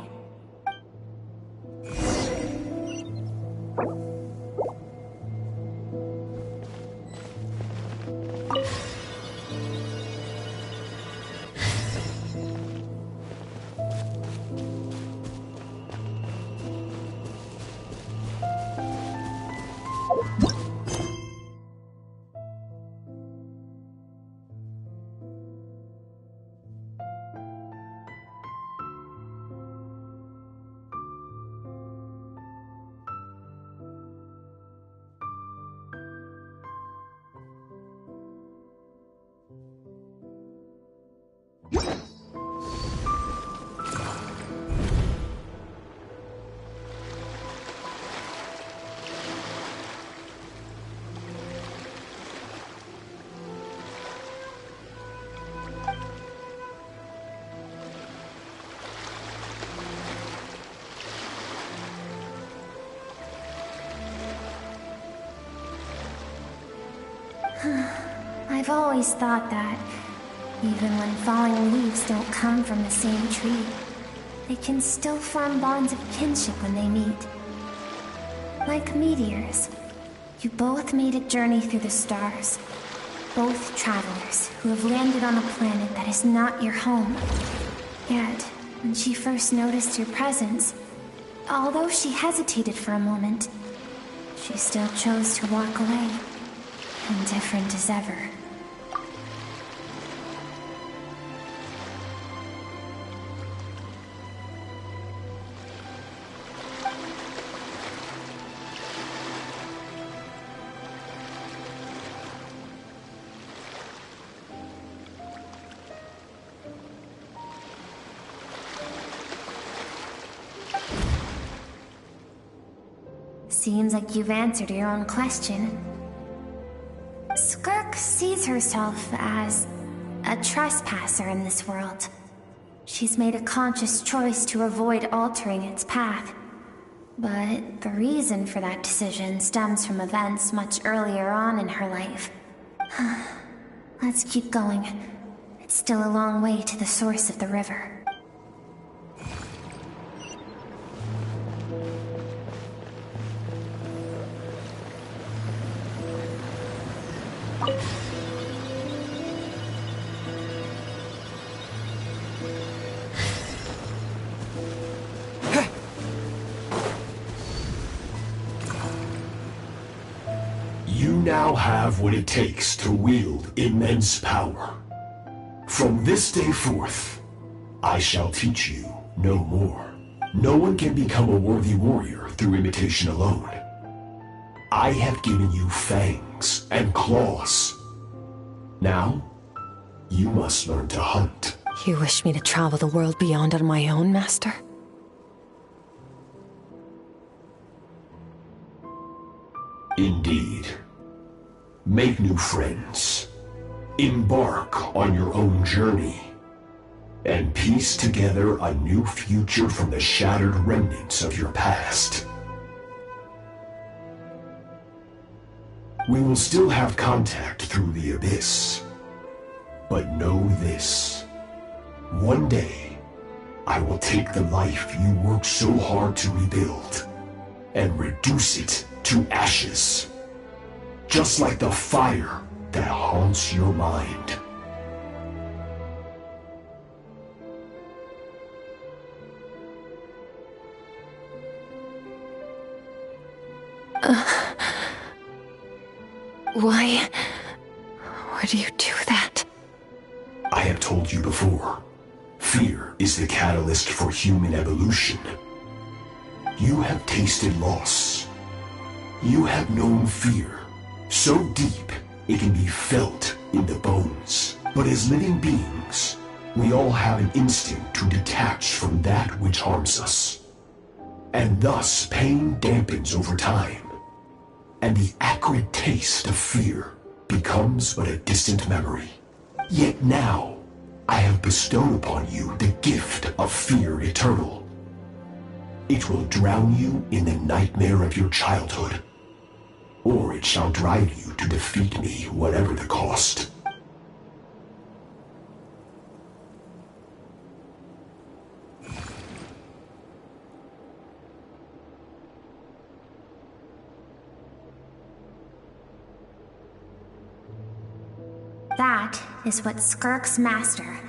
I've always thought that, even when falling leaves don't come from the same tree, they can still form bonds of kinship when they meet. Like meteors, you both made a journey through the stars. Both travelers who have landed on a planet that is not your home. Yet, when she first noticed your presence, although she hesitated for a moment, she still chose to walk away, indifferent as ever. Seems like you've answered your own question. Skirk sees herself as a trespasser in this world. She's made a conscious choice to avoid altering its path. But the reason for that decision stems from events much earlier on in her life. Let's keep going. It's still a long way to the source of the river. You now have what it takes to wield immense power. From this day forth, I shall teach you no more. No one can become a worthy warrior through imitation alone. I have given you fangs and claws. Now, you must learn to hunt. You wish me to travel the world beyond on my own, Master? Indeed. Make new friends. Embark on your own journey. And piece together a new future from the shattered remnants of your past. We will still have contact through the Abyss. But know this. One day, I will take the life you worked so hard to rebuild and reduce it to ashes. Just like the fire that haunts your mind. Why do you do that? I have told you before, fear is the catalyst for human evolution. You have tasted loss. You have known fear, so deep it can be felt in the bones. But as living beings, we all have an instinct to detach from that which harms us. And thus pain dampens over time, and the acrid taste of fear becomes but a distant memory. Yet now, I have bestowed upon you the gift of fear eternal. It will drown you in the nightmare of your childhood, or it shall drive you to defeat me, whatever the cost. That is what Skirk's master,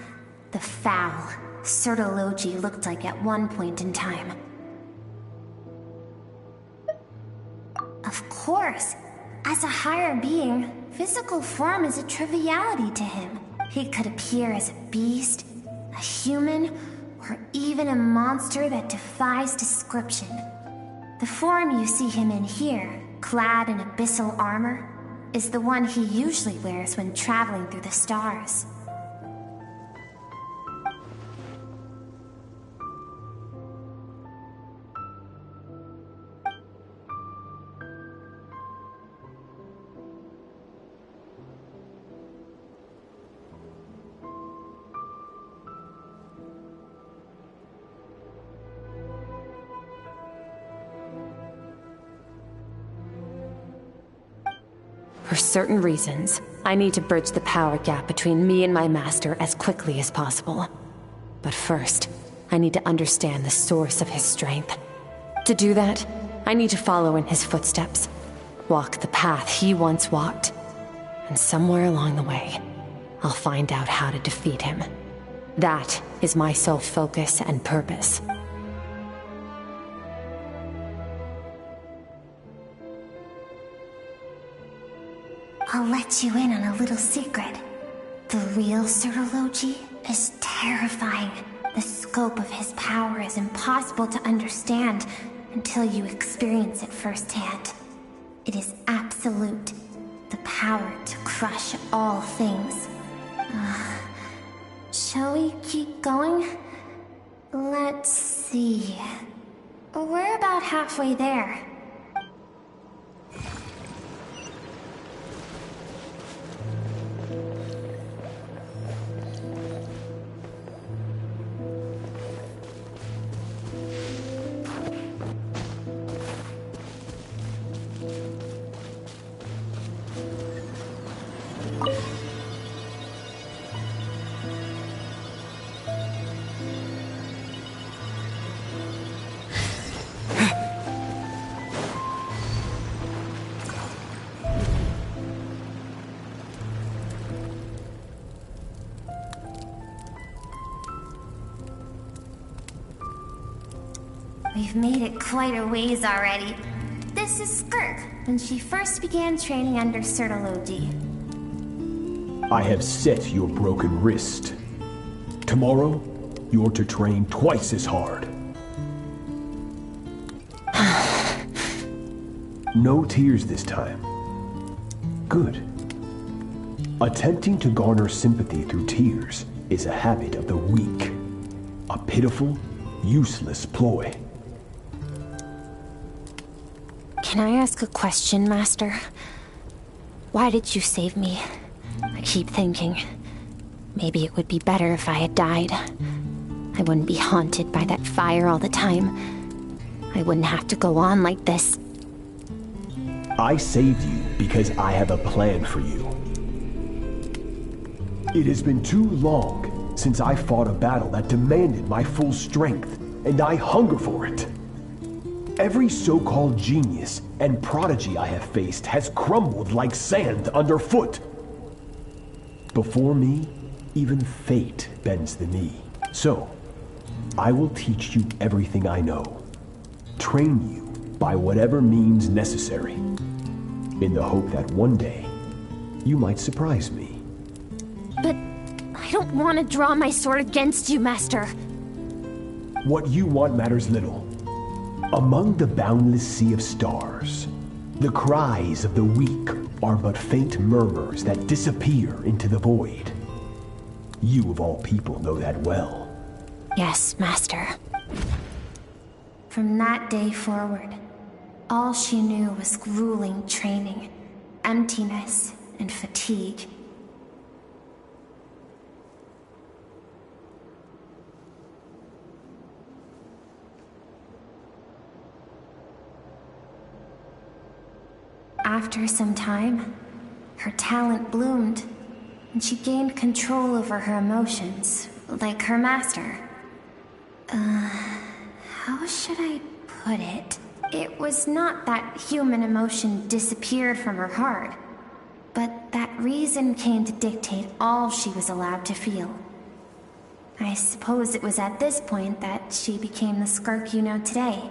the foul Sertologi, looked like at one point in time. Of course, as a higher being, physical form is a triviality to him. He could appear as a beast, a human, or even a monster that defies description. The form you see him in here, clad in abyssal armor, is the one he usually wears when traveling through the stars. For certain reasons, I need to bridge the power gap between me and my master as quickly as possible. But first, I need to understand the source of his strength. To do that, I need to follow in his footsteps, walk the path he once walked, and somewhere along the way, I'll find out how to defeat him. That is my sole focus and purpose. I'll let you in on a little secret. The real Sertologi is terrifying. The scope of his power is impossible to understand until you experience it firsthand. It is absolute. The power to crush all things. Shall we keep going? Let's see. We're about halfway there. We've made it quite a ways already. This is Skirk, when she first began training under Sertologi. I have set your broken wrist. Tomorrow, you're to train twice as hard. No tears this time. Good. Attempting to garner sympathy through tears is a habit of the weak. A pitiful, useless ploy. Can I ask a question, Master? Why did you save me? I keep thinking, maybe it would be better if I had died. I wouldn't be haunted by that fire all the time. I wouldn't have to go on like this. I saved you because I have a plan for you. It has been too long since I fought a battle that demanded my full strength, and I hunger for it. Every so-called genius and prodigy I have faced has crumbled like sand underfoot. Before me, even fate bends the knee. So, I will teach you everything I know. Train you by whatever means necessary, in the hope that one day, you might surprise me. But I don't want to draw my sword against you, Master. What you want matters little. Among the boundless sea of stars, the cries of the weak are but faint murmurs that disappear into the void. You of all people know that well. Yes, Master. From that day forward, all she knew was grueling training, emptiness, and fatigue. After some time, her talent bloomed, and she gained control over her emotions, like her master. How should I put it? It was not that human emotion disappeared from her heart, but that reason came to dictate all she was allowed to feel. I suppose it was at this point that she became the Skirk you know today.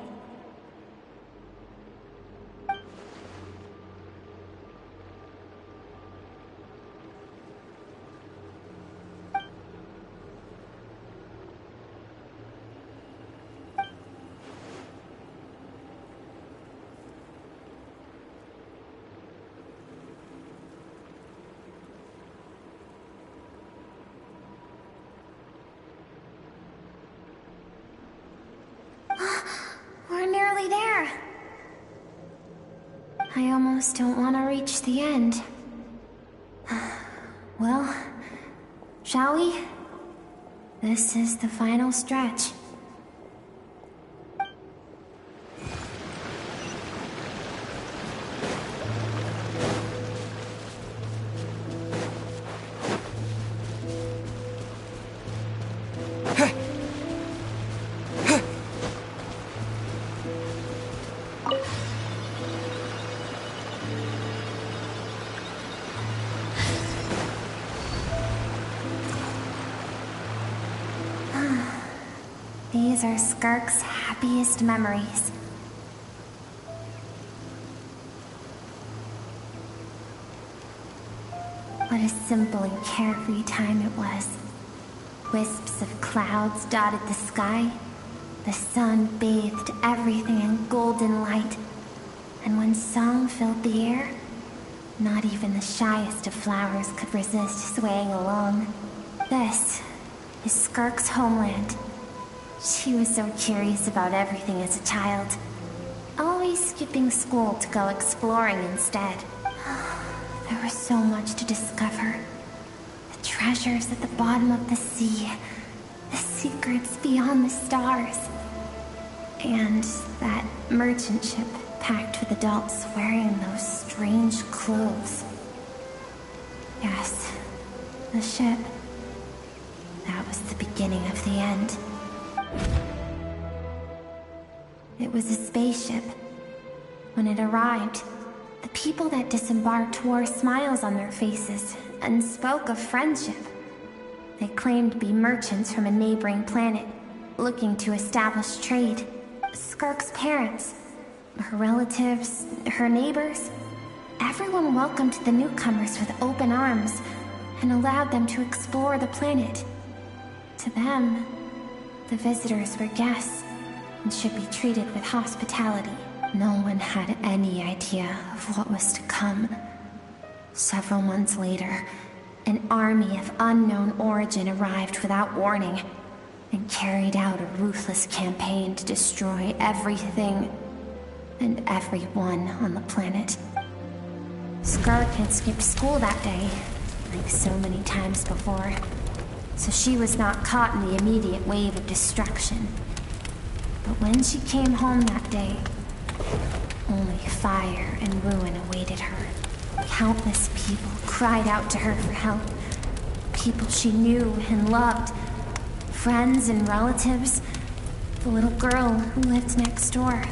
We're nearly there. I almost don't want to reach the end. Well, shall we? This is the final stretch. These are Skirk's happiest memories. What a simple and carefree time it was. Wisps of clouds dotted the sky. The sun bathed everything in golden light. And when song filled the air, not even the shyest of flowers could resist swaying along. This is Skirk's homeland. She was so curious about everything as a child, always skipping school to go exploring instead. There was so much to discover. The treasures at the bottom of the sea, the secrets beyond the stars, and that merchant ship packed with adults wearing those strange clothes. Yes, the ship. That was the beginning of the end. It was a spaceship. When it arrived, the people that disembarked wore smiles on their faces and spoke of friendship. They claimed to be merchants from a neighboring planet, looking to establish trade. Skirk's parents, her relatives, her neighbors, everyone welcomed the newcomers with open arms and allowed them to explore the planet. To them, the visitors were guests and should be treated with hospitality. No one had any idea of what was to come. Several months later, an army of unknown origin arrived without warning and carried out a ruthless campaign to destroy everything and everyone on the planet. Skirk had skipped school that day, like so many times before, so she was not caught in the immediate wave of destruction. But when she came home that day, only fire and ruin awaited her. Countless people cried out to her for help. People she knew and loved. Friends and relatives. The little girl who lived next door.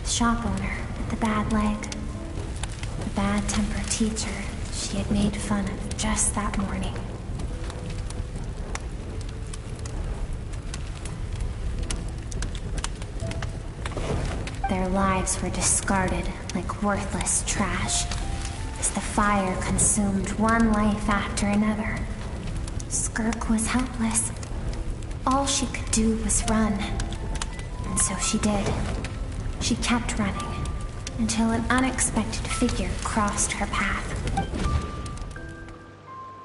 The shop owner with the bad leg. The bad-tempered teacher she had made fun of just that morning. Their lives were discarded like worthless trash as the fire consumed one life after another. Skirk was helpless. All she could do was run. And so she did. She kept running, until an unexpected figure crossed her path.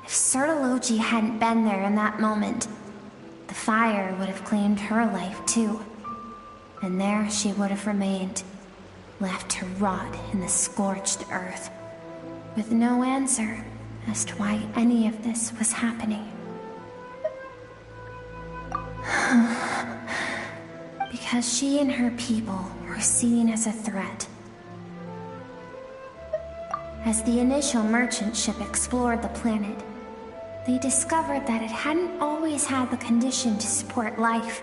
If Sertology hadn't been there in that moment, the fire would have claimed her life too. And there she would have remained, left to rot in the scorched earth, with no answer as to why any of this was happening. Because she and her people were seen as a threat. As the initial merchant ship explored the planet, they discovered that it hadn't always had the condition to support life.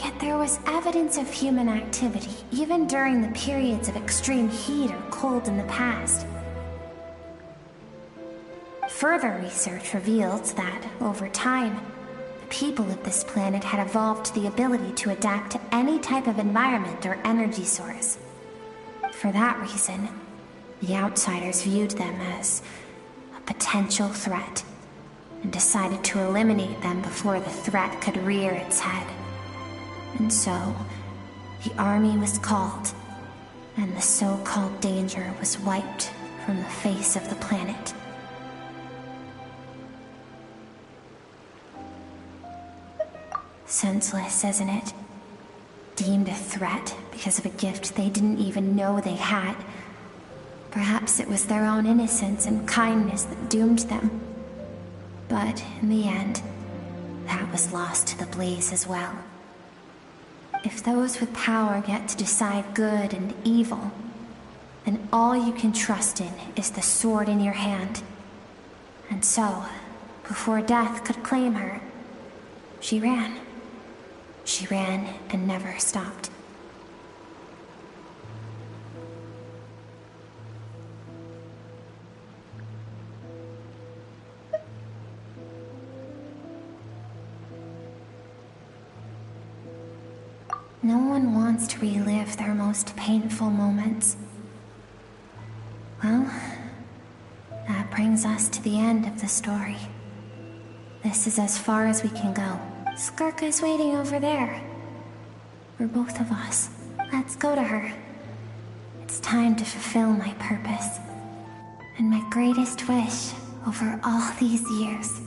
Yet there was evidence of human activity, even during the periods of extreme heat or cold in the past. Further research revealed that, over time, the people of this planet had evolved the ability to adapt to any type of environment or energy source. For that reason, the outsiders viewed them as a potential threat, and decided to eliminate them before the threat could rear its head. And so, the army was called, and the so-called danger was wiped from the face of the planet. Senseless, isn't it? Deemed a threat because of a gift they didn't even know they had. Perhaps it was their own innocence and kindness that doomed them. But in the end, that was lost to the blaze as well. If those with power get to decide good and evil, then all you can trust in is the sword in your hand. And so, before death could claim her, she ran. She ran and never stopped. No one wants to relive their most painful moments. Well, that brings us to the end of the story. This is as far as we can go. Skirk is waiting over there. For both of us. Let's go to her. It's time to fulfill my purpose. And my greatest wish over all these years.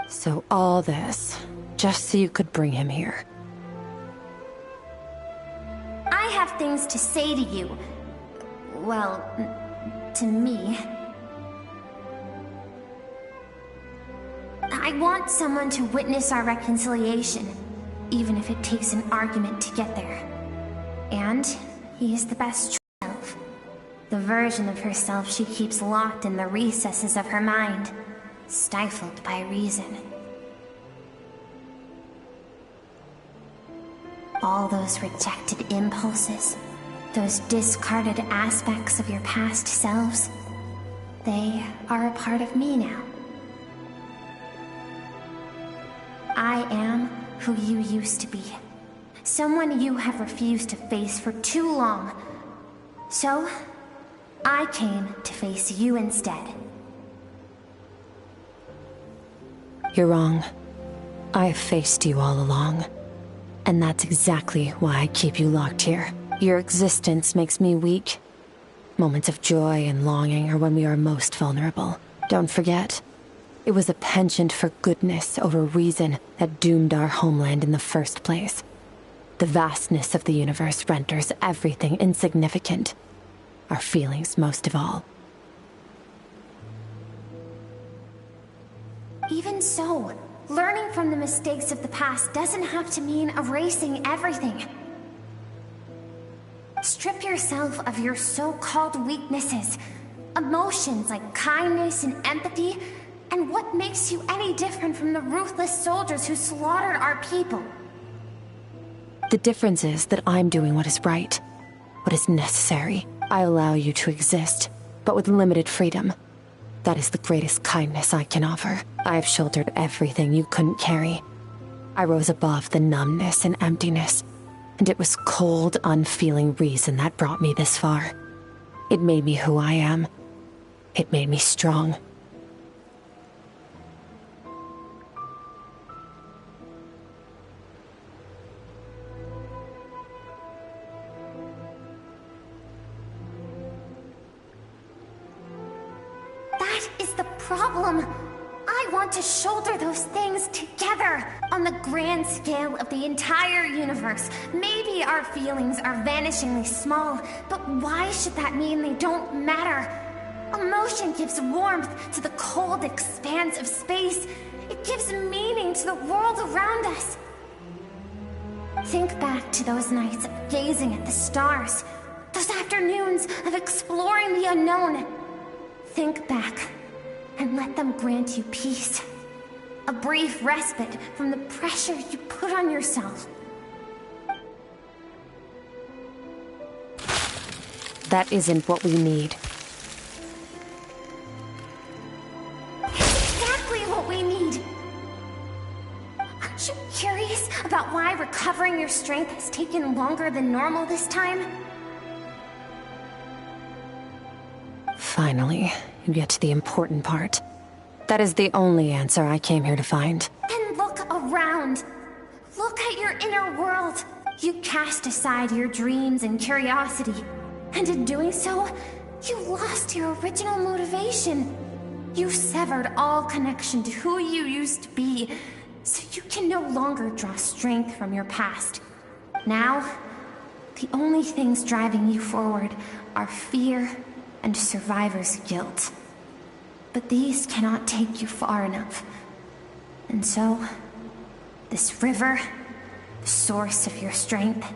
So all this, just so you could bring him here. I have things to say to you. Well, to me. I want someone to witness our reconciliation, even if it takes an argument to get there. And he is the best self. The version of herself she keeps locked in the recesses of her mind, stifled by reason. All those rejected impulses, those discarded aspects of your past selves, they are a part of me now. I am who you used to be. Someone you have refused to face for too long. So, I came to face you instead. You're wrong. I have faced you all along. And that's exactly why I keep you locked here. Your existence makes me weak. Moments of joy and longing are when we are most vulnerable. Don't forget, it was a penchant for goodness over reason that doomed our homeland in the first place. The vastness of the universe renders everything insignificant. Our feelings most of all. Even so, learning from the mistakes of the past doesn't have to mean erasing everything. Strip yourself of your so-called weaknesses, emotions like kindness and empathy, and what makes you any different from the ruthless soldiers who slaughtered our people? The difference is that I'm doing what is right, what is necessary. I allow you to exist, but with limited freedom. That is the greatest kindness I can offer. I have shouldered everything you couldn't carry. I rose above the numbness and emptiness, and it was cold, unfeeling reason that brought me this far. It made me who I am. It made me strong. That is the problem. I want to shoulder those things together. On the grand scale of the entire universe, maybe our feelings are vanishingly small, but why should that mean they don't matter? Emotion gives warmth to the cold expanse of space. It gives meaning to the world around us. Think back to those nights of gazing at the stars, those afternoons of exploring the unknown. Think back and let them grant you peace. A brief respite from the pressure you put on yourself. That isn't what we need. It's exactly what we need. Aren't you curious about why recovering your strength has taken longer than normal this time? Finally, you get to the important part. That is the only answer I came here to find. Then look around. Look at your inner world. You cast aside your dreams and curiosity. And in doing so, you lost your original motivation. You severed all connection to who you used to be, so you can no longer draw strength from your past. Now, the only things driving you forward are fear and survivor's guilt. But these cannot take you far enough. And so, this river, the source of your strength,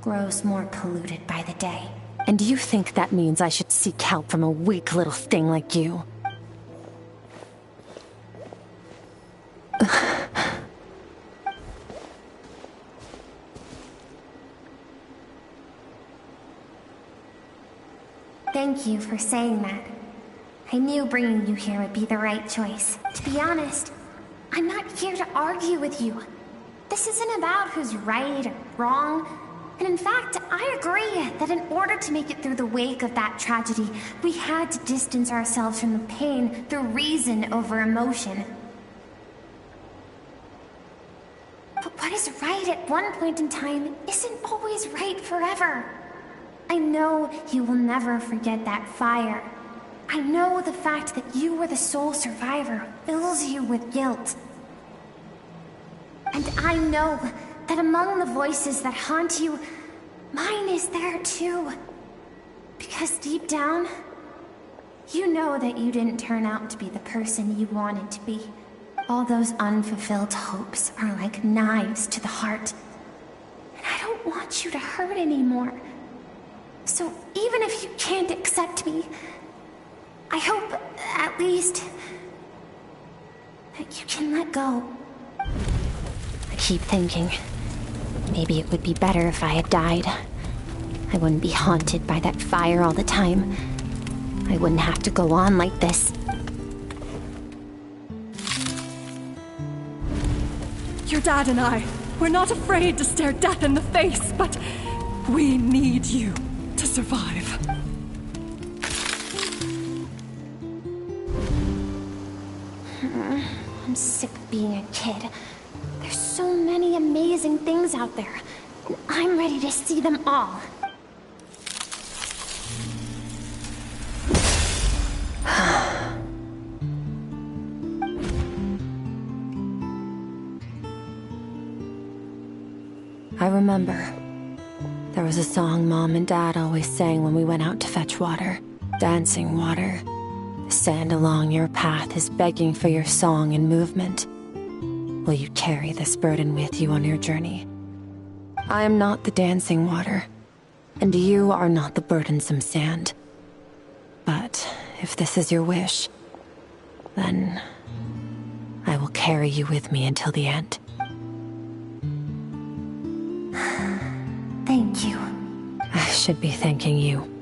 grows more polluted by the day. And you think that means I should seek help from a weak little thing like you? Thank you for saying that. I knew bringing you here would be the right choice. To be honest, I'm not here to argue with you. This isn't about who's right or wrong. And in fact, I agree that in order to make it through the wake of that tragedy, we had to distance ourselves from the pain through reason over emotion. But what is right at one point in time isn't always right forever. I know you will never forget that fire. I know the fact that you were the sole survivor fills you with guilt. And I know that among the voices that haunt you, mine is there too. Because deep down, you know that you didn't turn out to be the person you wanted to be. All those unfulfilled hopes are like knives to the heart. And I don't want you to hurt anymore. So even if you can't accept me, I hope, at least, that you can let go. I keep thinking, maybe it would be better if I had died. I wouldn't be haunted by that fire all the time. I wouldn't have to go on like this. Your dad and I, we're not afraid to stare death in the face, but we need you to survive. I'm sick of being a kid. There's so many amazing things out there, and I'm ready to see them all. I remember. There was a song Mom and Dad always sang when we went out to fetch water. Dancing water. The sand along your path is begging for your song and movement. Will you carry this burden with you on your journey? I am not the dancing water, and you are not the burdensome sand. But if this is your wish, then I will carry you with me until the end. Thank you. I should be thanking you.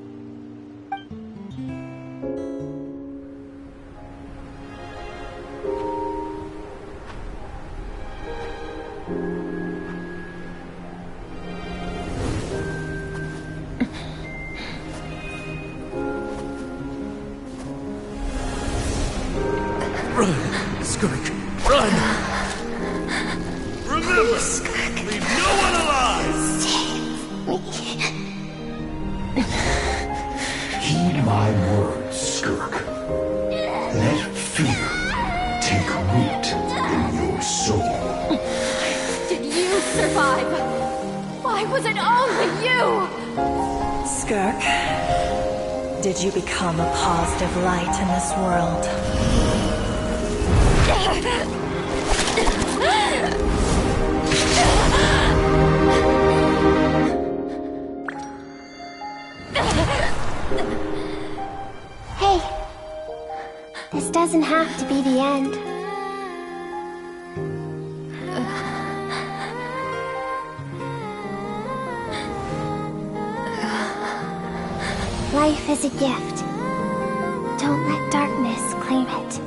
Why was it only you? Skirk, did you become a positive light in this world? Hey, this doesn't have to be the end. Life is a gift. Don't let darkness claim it.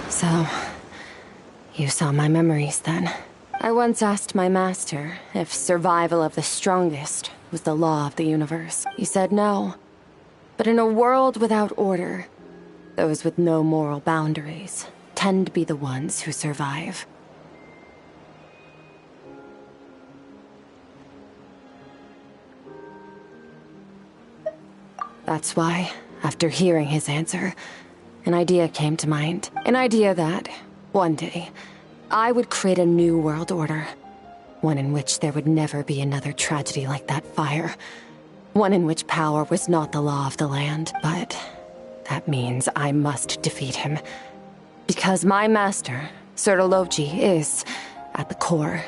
So, you saw my memories then. I once asked my master if survival of the strongest was the law of the universe. He said no. But in a world without order, those with no moral boundaries tend to be the ones who survive. That's why, after hearing his answer, an idea came to mind. An idea that, one day, I would create a new world order. One in which there would never be another tragedy like that fire. One in which power was not the law of the land. But that means I must defeat him. Because my master, Sertologi, is, at the core,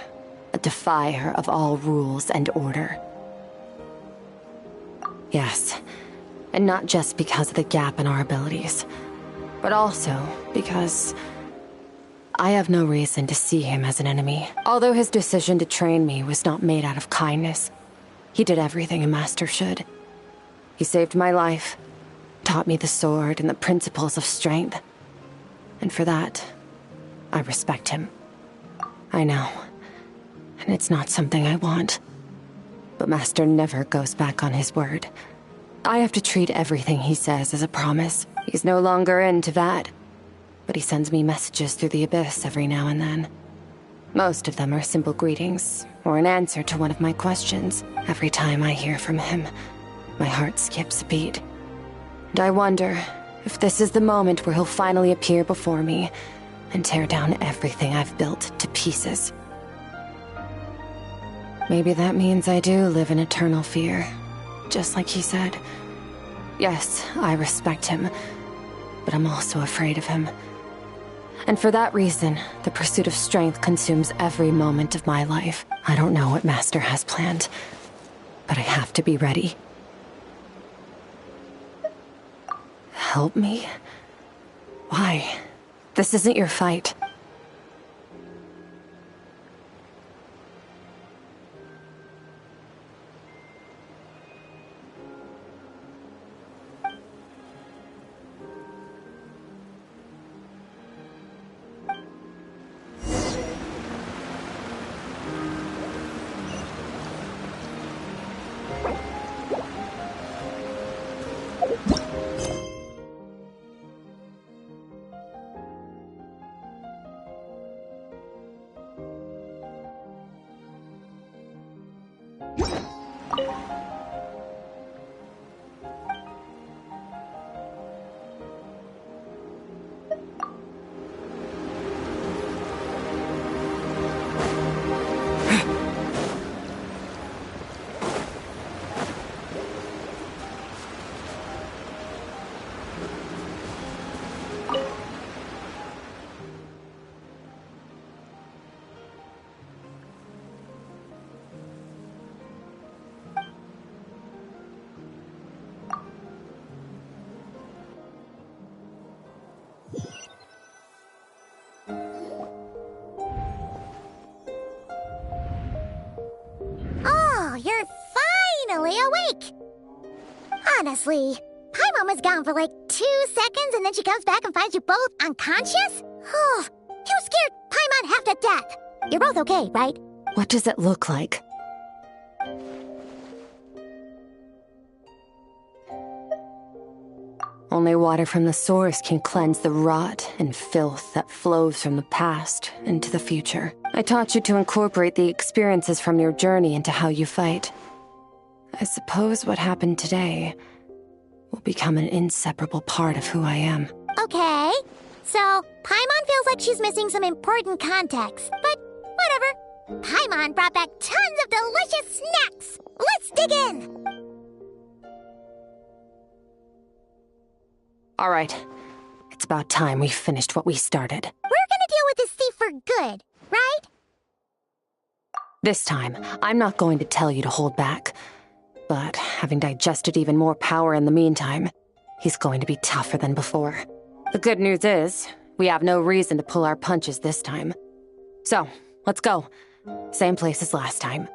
a defier of all rules and order. Yes, and not just because of the gap in our abilities, but also because I have no reason to see him as an enemy. Although his decision to train me was not made out of kindness, he did everything a master should. He saved my life, taught me the sword and the principles of strength. And for that, I respect him. I know, and it's not something I want. But Master never goes back on his word. I have to treat everything he says as a promise. He's no longer into that. But he sends me messages through the abyss every now and then. Most of them are simple greetings, or an answer to one of my questions. Every time I hear from him, my heart skips a beat. And I wonder if this is the moment where he'll finally appear before me and tear down everything I've built to pieces. Maybe that means I do live in eternal fear, just like he said. Yes, I respect him, but I'm also afraid of him. And for that reason, the pursuit of strength consumes every moment of my life. I don't know what Master has planned, but I have to be ready. Help me? Why? This isn't your fight. awake. Honestly, Paimon was gone for like 2 seconds and then she comes back and finds you both unconscious? Oh, you scared Paimon half to death. You're both okay, right? What does it look like? Only water from the source can cleanse the rot and filth that flows from the past into the future. I taught you to incorporate the experiences from your journey into how you fight. I suppose what happened today will become an inseparable part of who I am. Okay, so Paimon feels like she's missing some important context, but whatever. Paimon brought back tons of delicious snacks. Let's dig in. All right, it's about time we finished what we started. We're gonna deal with this thief for good, right? This time, I'm not going to tell you to hold back. But having digested even more power in the meantime, he's going to be tougher than before. The good news is, we have no reason to pull our punches this time. So, let's go. Same place as last time.